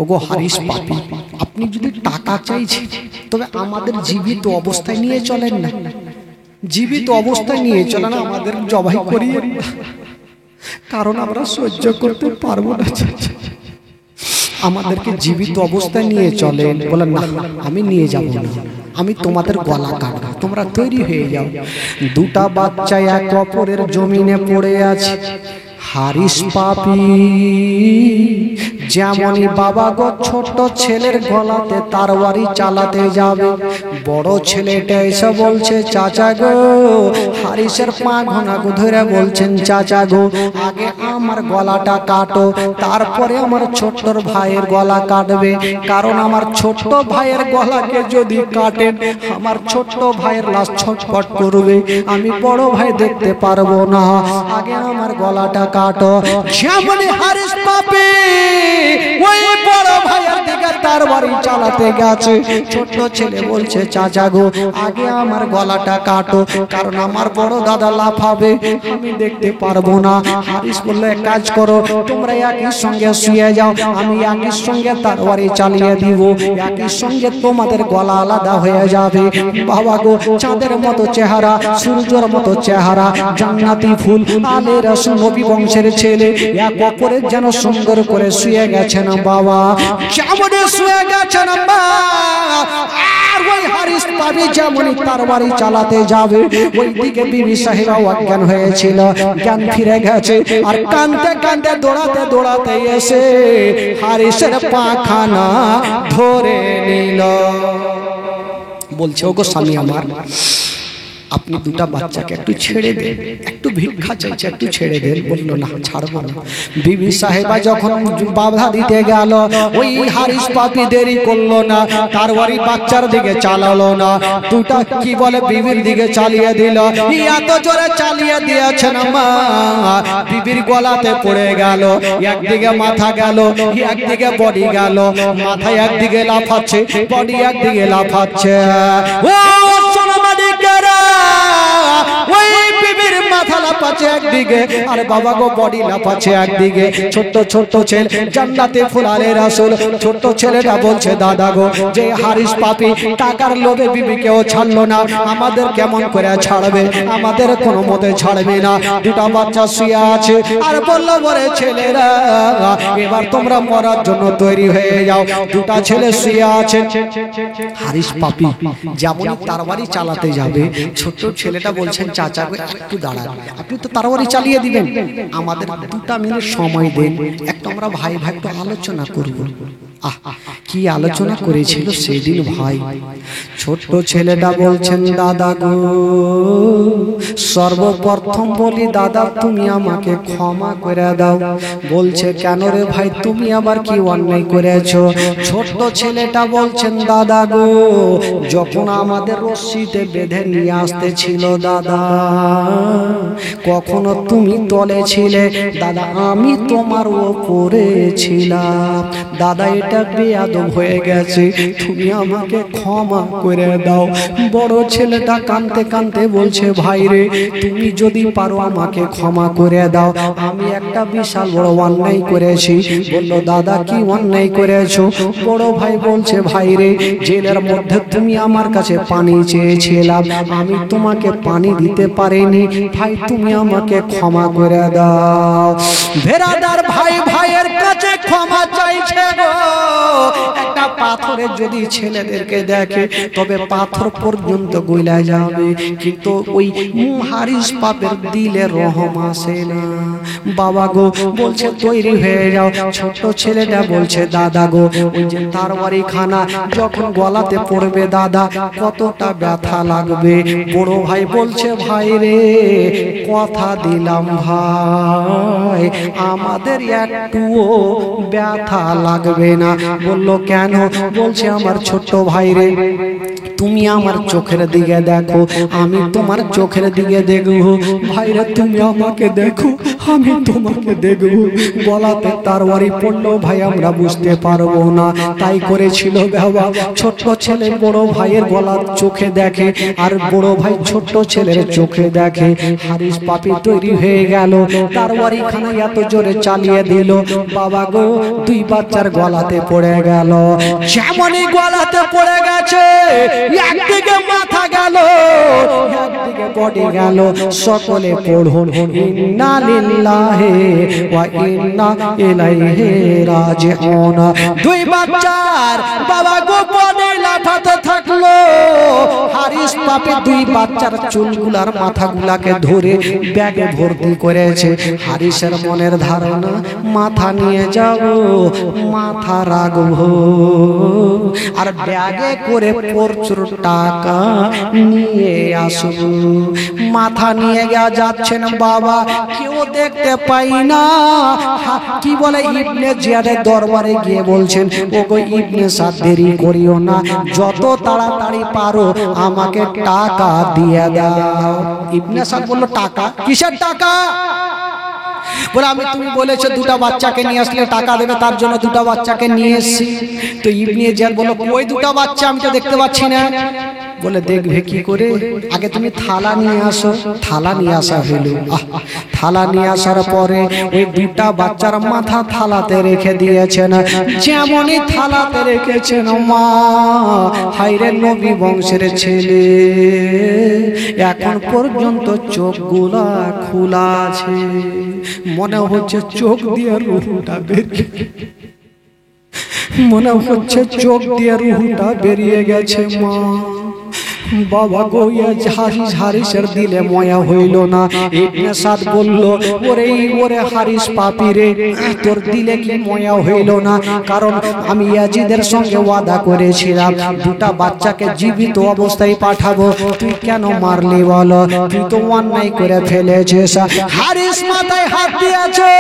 ওগো হারিস পাপি, আপনি যদি টাকা চাইছেন তবে আমাদের জীবিত অবস্থায় নিয়ে চলেন না, জীবিত অবস্থায় নিয়ে চলেন, আমাদের জবাই করিয়ে, কারণ আমরা সহ্য করতে পারবো না। আমাদেরকে জীবিত অবস্থায় নিয়ে চলেন। বলেন না, আমি নিয়ে যাব না, আমি তোমাদের গলা কাটবো, তোমরা তৈরি হয়ে যাও। দুটা বাচ্চা এক অপরের জমিনে পড়ে আছে। হারিস পাপি যেমনই বাবা গো ছোট ছেলের গলাতে তরবারি চালাতে যাবে, বড় ছেলেটা এসে বলছে, চাচা গো, হারিসের পা ঘনা ধরে বলছেন, চাচা গো, আগে আমার গলাটা কাটো, তারপরে আমার ছোট্ট ভাইয়ের গলা কাটবে, কারণ আমার ছোট্ট ভাইয়ের গলাকে যদি কাটেন, আমার ছোট্ট ভাইয়ের লাশ ছটফট করবে, আমি বড় ভাই দেখতে পারবো না, আগে আমার গলাটা কাটো। যেমন হারিস পাপি ওই বড় ভাইয়ের চালাতে গেছে। ছোট ছেলে বলছে চাচা গো আগে আমার গলাটা কাটো, কারণ আমার বড় দাদা লাফাবে, আমি দেখতে পারবো না। হারিস বলল এক কাজ করো, তোমরা একই সঙ্গে শুয়ে যাও, আমি একই সঙ্গে তরবারি চালিয়ে দিব, একই সঙ্গে তোমাদের গলা আলাদা হয়ে যাবে। বাবা গো চাঁদের মতো চেহারা, সূর্যের মতো চেহারা, জান্নাতি ফুল, আলে রাসূল নবী বংশের ছেলে, এক অপরের যেন সুন্দর করে শুয়ে গেছেন বাবা, যেমন শুয়ে গেছেন মা। আর ওই হারিস পাবি যেমনই তরবারি চালাতে যাবে, ওইদিকে বিবি সাহেবা অজ্ঞান হয়েছিল, জ্ঞান ফিরে গেছে। আর কাঁদতে কাঁদতে দৌড়াতে দৌড়াতে এসে হারিসের পাখানা ধরে নিল। বলছে ওগো স্বামী আমার, আপনি দুটা বাচ্চাকে একটু ছেড়ে দেন, একটু ভিক্ষা চাইছে, একটু ছেড়ে দেন। বললো না ছাড়বো না। বিবি সাহেবা যখন বাধা দিতে গেল, ওই হারিস পাপি দেরি করলো না, তার বাড়ি বাচ্চার দিকে চালালো না, দুটা কি বলে বিবির দিকে চালিয়ে দিল। এত জোরে চালিয়ে দিয়েছেন মা, বিবির গলাতে পড়ে গেল, একদিকে মাথা গেল, একদিকে বডি গেল, মাথা একদিকে লাফাচ্ছে, বডি একদিকে লাফাচ্ছে। ও সোনামানিকেরা, ওই বিবির মাথা লাফাচ্ছে একদিকে, আর বাবা গো বডি লাফাচ্ছে একদিকে। ছোট্ট ছোট্ট ছেলে জান্নাতে ফুলালে রাসূল, ছোট্ট ছেলেটা বলছে দাদা গো যে হারিস পাপি টাকার লোভে বিবিকেও ছাড়লো না, আমাদের কেমন করে ছাড়বে, আমাদের কোনো মতে ছাড়বে না। দুটা বাচ্চা শুয়ে আছে, আর বললো বলে ছেলেরা এবার তোমরা মরার জন্য তৈরি হয়ে যাও। দুটা ছেলে শুয়ে আছে, হারিস পাপি যেমনই তরবারি চালাতে যাবে, ছোট্ট ছেলেটা বলছেন চাচা গো একটু দাঁড়ান, আপনি তো তরবারি চালিয়ে দিবেন, আমাদের 2 মিনিট সময় দেন, একটু আমরা ভাই ভাই একটু আলোচনা করব। কি আলোচনা করেছিল সেদিন ভাই? ছোট্ট ছেলেটা বলছেন দাদা গো সর্বপ্রথম বলি দাদা তুমি আমাকে ক্ষমা করে দাও। বলছে কেন রে ভাই, তুমি আবার কি অন্যায় করেছো? ছোট্ট ছেলেটা বলছেন দাদা গো যখন আমাদের রশ্মিতে বেঁধে নিয়ে আসতেছিল দাদা, কখনো তুমি তলে ছিলে দাদা, আমি তোমার ওপরে ছিলাম দাদা, এটা বেয়াদব হয়ে গেছে, তুমি আমাকে ক্ষমা করে দাও। বড় ছেলেটা কাঁদতে কাঁদতে বলছে ভাই রে তুমি যদি পারো আমাকে ক্ষমা করে দাও, আমি একটা বিশাল বড় অন্যায় করেছি। বলল দাদা কি অন্যায় করেছো? বড় ভাই বলছে ভাই রে জেলের মধ্যে তুমি আমার কাছে পানি চেয়েছিলাম, আমি তোমাকে পানি দিতে পারিনি, ভাই তুমি আমাকে ক্ষমা করে দাও। ভেড়াদার ভাই ভাইয়ের কাছে ক্ষমা চাইছে গো। একটা পাথরে যদি ছেলেদেরকে দেখে তবে পাথর পর্যন্ত গইলা যাবে, কিন্তু ওই হারিস পাপের দিলে রহম আসে না। বাবা গো বলছে তৈরি হয়ে যাও। ছোট ছেলেটা বলছে দাদা গো ওই যে তরবারি খানা যখন গলাতে পড়বে দাদা কতটা ব্যথা লাগবে। বড় ভাই বলছে ভাই রে কথা দিলাম ভাই আমাদের একটুও ব্যথা লাগবে না। বলল কেন? বলছে আমার ছোট ভাই রে তুমি আমার চোখের দিকে দেখো, আমি তোমার চোখের দিকে দেখবো। ভাইরা তুমি আমাকে দেখো, আমি তোমাকে দেখবো। গলাতে তরবারি পড়লো ভাই আমরা বুঝতে পারবো না, তাই করেছিল বাবা। ছোট্ট ছেলে বড় ভাইয়ের গলার চোখে দেখে, আর বড় ভাই ছোট্ট ছেলের চোখে দেখে। হারিস পাপি তৈরি হয়ে গেল, তরবারি খানা এত জোরে চালিয়ে দিল বাবা গো 2 বাচ্চার গলাতে পড়ে গেল। যেমনই গলাতে পড়ে গেছে একদিকে মাথা গেল, একদিকে বডি গেল। সকলে পড়ুন ইন্না লিল্লাহি ওয়া ইন্না ইলাইহি রাজিউন। 2 বাচ্চার বাবা গো বডি লাফাতে থাকলো। হারিস পাপে 2 বাচ্চার চুলগুলার মাথাগুলাকে ধরে ব্যাগে ভর্তি করেছে। হারিসের মনের ধারণা মাথা নিয়ে যাব, মাথা রাখবো, আর ব্যাগে করে প্রচুর টাকা নিয়ে আসবো। মাথা নিয়ে যাচ্ছেন বাবা, কেউ দেখতে পাই না। কি বলে ইবনে জিয়াদের দরবারে গিয়ে বলছেন ওগো ইবনে সাদ দেরি করিও না, যত তাড়াতাড়ি পারো আমাকে টাকা দিয়ে দাও। ইবনে সাদ বলল টাকা? কিসের টাকা? বলে আমি তুমি বলেছো দুটা বাচ্চাকে নিয়ে আসলে টাকা দেবে, তার জন্য দুটা বাচ্চাকে নিয়ে এসেছি। তো ইবনে জিয়াদ বলল ওই দুটা বাচ্চা আমি তো দেখতে পাচ্ছি না। বলে দেখবে কি করে, আগে তুমি থালা নিয়ে আসো। থালা নিয়ে আসা হলো। থালা নিয়ে আসার পরে ওই দুটা বাচ্চার মাথা থালাতে রেখে দিয়েছেন। যেমনই থালাতে রেখেছেন, মা হায়রে নবী বংশের ছেলে এখন পর্যন্ত চোখগুলা খোলা আছে, মনে হচ্ছে চোখ দিয়ে রুহটা বেরিয়ে, মনে হচ্ছে চোখ দিয়ে রুহটা বেরিয়ে গেছে। মা বাবা গো, হারিসের দিলে ময়া হইল না। ইবনে সাদ বলল ওরে হারিস পাপি রে, তোর দিলে কি ময়া হইল না? কারণ আমি ইয়াজিদের সঙ্গে ওয়াদা করেছিলাম দুটা বাচ্চাকে জীবিত অবস্থায় পাঠাবো, তুই কেন মারলি বলো? তুই তো অন্যায় করে ফেলেছিস। হারিস মাথায় হাত দিয়েছে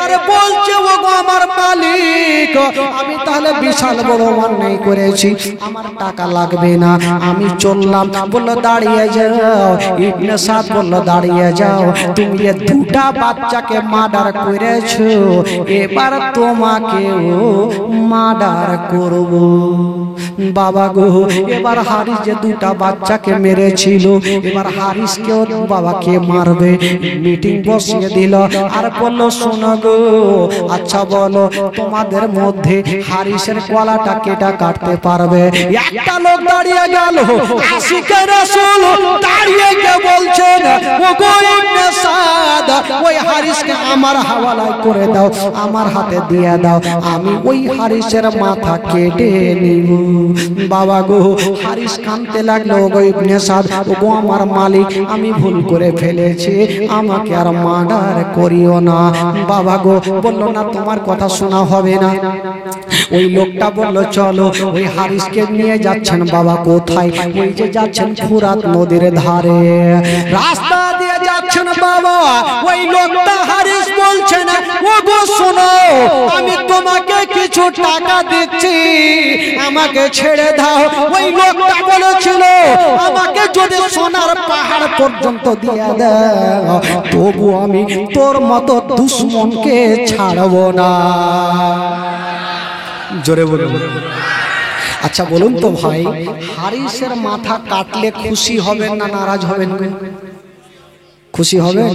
আর বলছে ও গো আমার মালিক, আমি তাহলে বিশাল বড় অন্যায় করেছি, আমার টাকা লাগবে না, আমি চললাম। বললো দাঁড়িয়ে যাও। ইবনে সাদ বললো দাঁড়িয়ে যাও, তুমি যে দুটা বাচ্চাকে মার্ডার করেছো, এবার তোমাকেও মার্ডার করব। বাবা গো, এবার হারিস যে দুটা বাচ্চাকে মেরেছিল, এবার হারিসকেও বাবাকে মারবে। মিটিং বসিয়ে দিল আর বললো শোনো গো, আচ্ছা বলো তোমাদের মধ্যে হারিসের গলাটা কেটা কাটতে পারবে? একটা লোক দাঁড়িয়ে গেল, আশিকে রাসূল দাঁড়িয়ে কে বলছেন ও গো ইবনে সাদ, ওই হারিসকে আমার হাওয়ালায় করে দাও, আমার হাতে দিয়ে দাও, আমি ওই হারিসের মাথা কেটে নিব। বাবা গো, হারিস কাঁদতে লাগলো, গো ইবনে সাদ, ও গো আমার মালিক, আমি ভুল করে ফেলেছি, আমাকে আর মার্ডার করিও না। বাবা গো বললো না, তোমার কথা শোনা হবে না। ওই লোকটা বলল চলো, ওই হারিসকে নিয়ে যাচ্ছেন বাবা কোথায়? ওই যে যাচ্ছেন ফুরাত নদীর ধারে, রাস্তা দিয়ে যাচ্ছেন বাবা। ওই লোকটা হারিস বলছে না, ও গো শোনো, আমি তোমাকে কিছু টাকা দিচ্ছি, আমাকে ছেড়ে দাও। ওই লোকটা বলেছিল আমাকে যদি সোনার পাহাড় পর্যন্ত দিয়ে দাও, তবু আমি তোর মতো দুশ্মনকে ছাড়বো না। জোরে বলুন। আচ্ছা বলুন তো ভাই, হারিসের মাথা কাটলে খুশি হবেন না নারাজ হবেন? খুশি হবেন?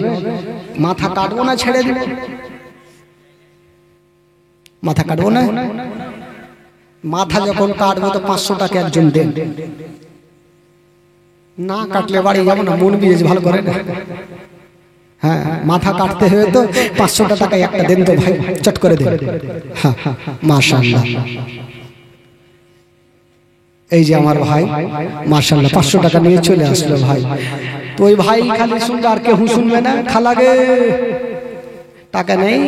মাথা কাটবো না ছেড়ে দিব? মাথা কাটবো না? মাথা যখন কাটবো তো 500 টাকা একজন দেন, না কাটলে বাড়ি যাবো না, মন বিজেছে ভালো করে না। হ্যাঁ, মাথা কাটতে হবে তো 500 টাকা একটা দেন তো ভাই, চট করে দেন। হ্যাঁ মাশাআল্লাহ, এই যে আমার ভাই মাশাআল্লাহ 500 টাকা নিয়ে চলে আসলো ভাই। তো ওই ভাই খালি শুনবে আর কেউ শুনবে না, খালাগে টাকা নেই।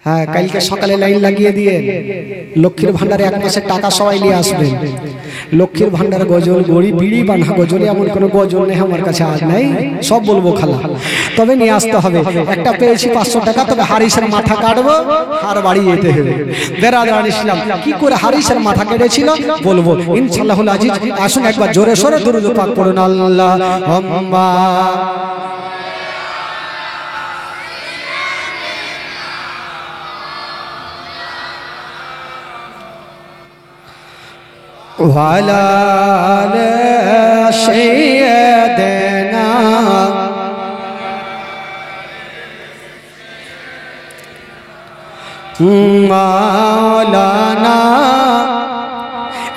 হ্যাঁ, কালকে সকালে লাইন লাগিয়ে দিয়ে লক্ষ্মীর ভান্ডারে 1 মাসের টাকা সবাই নিয়ে আসবেন। লক্ষ্মীর ভান্ডার গজল, গড়ি, বিড়ি, বাঁধা গজল, এমন কোনো গজল নেই আমার কাছে আজ নাই, সব বলবো খালা, তবে নিয়ে আসতে হবে। একটা পেয়েছি 500 টাকা, তবে হারিসের মাথা কাটবো আর বাড়ি যেতে হবে। বেরাদার ইসলাম, কি করে হারিসের মাথা কেটেছিল বলবো ইনশাআল্লাহুল আজিজ। আসুন একবার জোরে সোরে দরুদ পাক পড়ুন, আল্লাহুম্মা ওয়ালা আলি সাইয়্যিদিনা মাওলানা।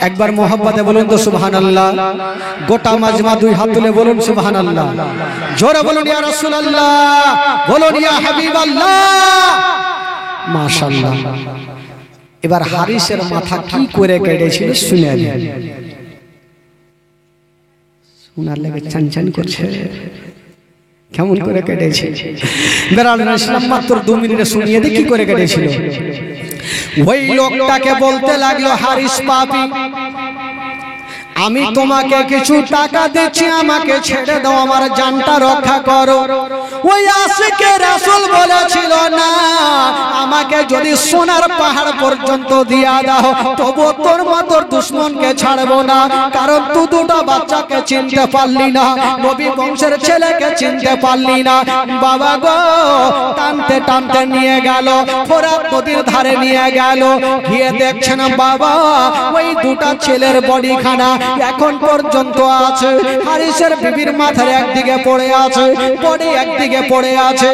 একবার মোহাব্বতে বলুন তো সুবহানাল্লাহ। গোটা মাজমা 2 হাত তুলে বলুন সুবহানাল্লাহ। জোরে বলুন ইয়া রাসূলুল্লাহ, বলুন ইয়া হাবিবাল্লাহ। মাশাআল্লাহ। এবার হারিসের মাথা কি করে কেটেছিল শুনে নিন। শোনার লাগে চানচান করছে, কেমন করে কেটেছে? বেরাদার ইসলাম মাত্র 2 মিনিটে শুনিয়ে দিই কি করে কেটেছিল। ওই লোকটাকে বলতে লাগলো হারিস পাপী, আমি তোমাকে কিছু টাকা দিচ্ছি, আমাকে ছেড়ে দাও, আমার জানটা রক্ষা করো। ওই আশিকে রাসূল বলেছিল, না, আমাকে যদি সোনার পাহাড় পর্যন্ত দিয়া দাও তবু তোর মতো দুশমনকে ছাড়বো না, কারণ তুই দুটো বাচ্চাকে চিনতে পারলি না, নবী বংশের ছেলেকে চিনতে পারলি না। বাবা গো, টানতে টানতে নিয়ে গেল, ফোরাত নদীর ধারে নিয়ে গেল, গিয়ে দেখছেন বাবা ওই দুটা ছেলের বডিখানা এখন পর্যন্ত আছে। হারিসের বিবির মাথার একদিকে পড়ে আছে, বডি একদিকে পড়ে আছে।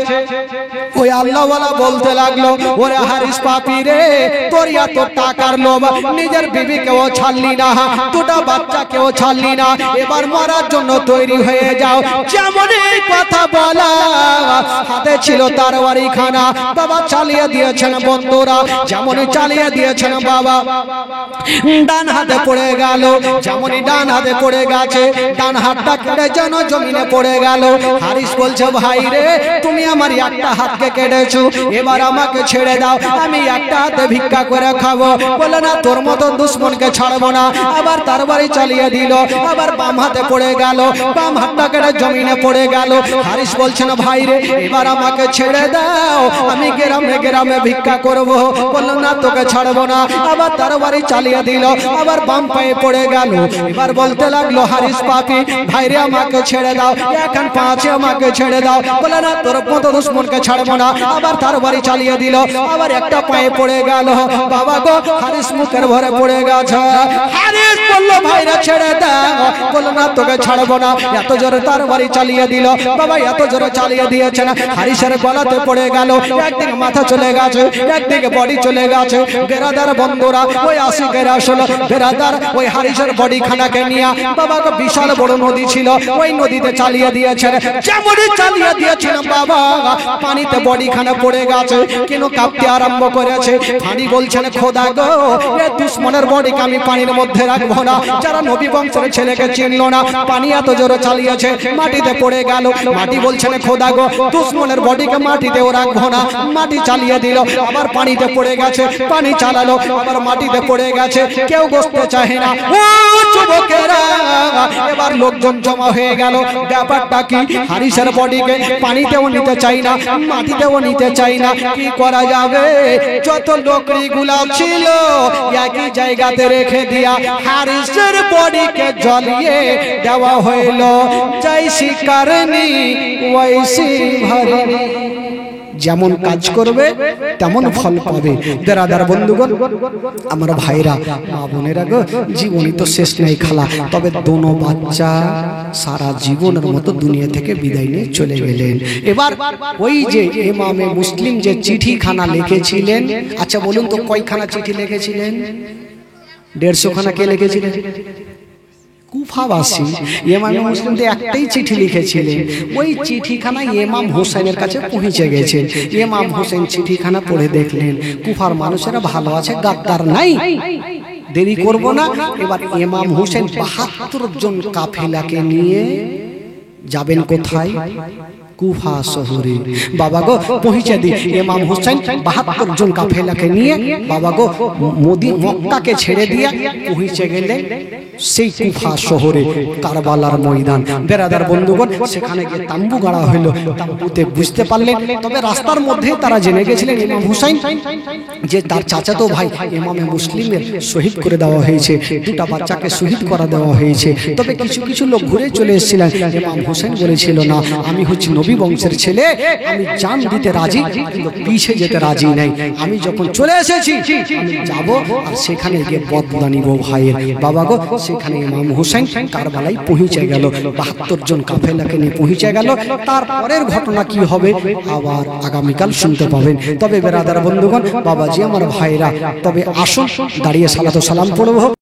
ওই আল্লাহওয়ালা বলতে লাগলো, ওরে হারিস পাপী রে, তোর এত টাকার লোভ, নিজের বিবিকেও ছাড়লি না, দুটা বাচ্চাকেও ছাড়লি না, এবার মরার জন্য তৈরি হয়ে যাও। যেমন এই কথা বলা, হাতে ছিল তরবারি খানা, বাবা চালিয়ে দিয়েছেন বন্ধুরা, যেমন চালিয়ে দিয়েছেন বাবা, ডান হাতে পড়ে গেল, যেমনই ডান হাতে পড়ে গেছে, ডান হাতটা কেটে যেন জমিনে পড়ে গেল। হারিস বলছে, ভাই রে, তুমি আমার একটা হাতকে কেটেছো, এবার আমাকে ছেড়ে দাও, আমি একটা হাতে ভিক্ষা করে খাবো। বলে, না, তোর মতো দুশমনকে ছাড়বো না। আবার তরবারি চালিয়ে দিল, আবার বাম হাতে পড়ে গেল, বাম হাতটা কেটে জমিনে পড়ে গেল। হারিস বলছে, না ভাই রে, এবার আমাকে ছেড়ে দাও, আমি গ্রামে গ্রামে ভিক্ষা করবো। বললো, না, তোকে ছাড়বো না। আবার তরবারি চালিয়ে দিল, আবার বাম পায়ে পড়ে গেল। এবার বলতে লাগলো, হারিস পাপী, ভাই রে, আমাকে ছেড়ে দাও, এখন পাঁচে আমাকে ছেড়ে দাও। বলে, না, তোর মতো দুশমনকে ছাড়বো না। আবার তরবারি চালিয়ে দিল, আবার একটা পায়ে পড়ে গেল। বাবা গো, হারিস মুখের ভরে পড়ে গেছে। হারিস বললো, ভাই রে, ছেড়ে দাও। বললো, না, তোকে ছাড়বো না। এত জোরে তরবারি চালিয়ে দিল, বাবা এত জোরে চালিয়ে দিয়েছে না, হারিসের গলাতে পড়ে গেল, একদিকে মাথা চলে গেছে, একদিকে বডি চলে গেছে। বেরাদার বন্ধুরা, ওই আশিকের আসল বেরাদার ওই হারিসের বডি খানাকে নিয়ে বাবা গো, বিশাল বড় নদী ছিল, ওই নদীতে চালিয়ে দিয়েছেন। যেমনই চালিয়ে দিয়েছেন বাবা, পানিতে বডি খানা পড়ে গেছে, কেন কাঁপতে আরম্ভ করেছে। পানি বলছেন, খোদা গো, এ দুশমনের বডিকে আমি পানির মধ্যে রাখবো না, যারা নবী বংশের ছেলেকে চিনলো না, পানি এত জোরে চালিয়েছে, মাটিতে পড়ে গেল। মাটি বলছেন, খোদা গো, দুশমনের বডিকে মাটিতেও রাখবো না। মাটি চালিয়ে দিল, আবার পানিতে পড়ে গেছে, পানি চালালো, আবার মাটিতে পড়ে গেছে, কেউ বসতে চাহে না। ও যুবকেরা, এবার লোকজন জমা হয়ে গেল। ব্যাপারটা কি? হারিসের বডিকে পানিতেও নিতে চাই না, মাটিতেও নিতে চাই না, কি করা যাবে? যত লোকরি গুলা ছিল একই জায়গাতে রেখে দিয়া হারিসের বডিকে জ্বালিয়ে দেওয়া হইল। জৈসি করনি ওইসি ভরনি, যেমন কাজ করবে তেমন ফল পাবে। বেরাদার বন্ধুগণ, আমার ভাইরা, মা বোনেরা গো, জীবনই তো শেষ নাই খালা। তবে দোনো বাচ্চা সারা জীবনের মতো দুনিয়া থেকে বিদায় নিয়ে চলে গেলেন। এবার ওই যে ইমামে মুসলিম যে চিঠিখানা লিখেছিলেন, আচ্ছা বলুন তো কয়খানা চিঠি লিখেছিলেন? 150 খানা কে লিখেছিলেন? কুফাবাসী ইমাম মুসলিম তো একটাই চিঠি লিখেছিলেন। ওই চিঠিখানা ইমাম হোসেনের কাছে পৌঁছে গেছে। ইমাম হোসেন চিঠিখানা পড়ে দেখলেন কুফার মানুষেরা ভালো আছে, গাদ্দার নাই। দেরি করব না, এবার ইমাম হোসেন 72 জন কাফেলাকে নিয়ে যাবেন কোথায়? কুফা শহরে। বাবা গো, পৌঁছে দি ইমাম হোসেন 72 জন কাফেলাকে নিয়ে বাবা গো মক্কাকে ছেড়ে দিয়ে পৌঁছে গেলেন সেই কুফা শহরে, কারবালার ময়দান। বেরাদার বন্ধুগণ, সেখানে গিয়ে তাম্বু গাড়া হলো। তাম্বুতে বুঝতে পারলেন, তবে রাস্তার মধ্যেই তারা জেনে গেছিলেন ইমাম হোসেন যে তার চাচাতো ভাই ইমামে মুসলিমের শহীদ করে দেওয়া হয়েছে, দুটা বাচ্চাকে শহীদ করা দেওয়া হয়েছে। তবে কিছু কিছু লোক ঘুরে চলে এসেছিলেন। ইমাম হোসেন বলেছিল, না, আমি হচ্ছি নবী বংশের ছেলে, আমি জান দিতে রাজি, কিন্তু পিছে যেতে রাজি নাই। আমি যখন চলে এসেছি আমি যাব, আর সেখানে গিয়ে বদলা নিব ভাইয়ের। বাবা গো, সেখানে ইমাম হোসেন কারবালায় পৌঁছে গেল, 72 জন কাফেলাকে নিয়ে পৌঁছে গেল। তারপরের ঘটনা কি হবে আবার আগামীকাল শুনতে পাবেন। তবে বেরাদার বন্ধুগণ, বাবাজি, আমার ভাইরা, তবে আসুন দাঁড়িয়ে সালাত ও সালাম পড়ব।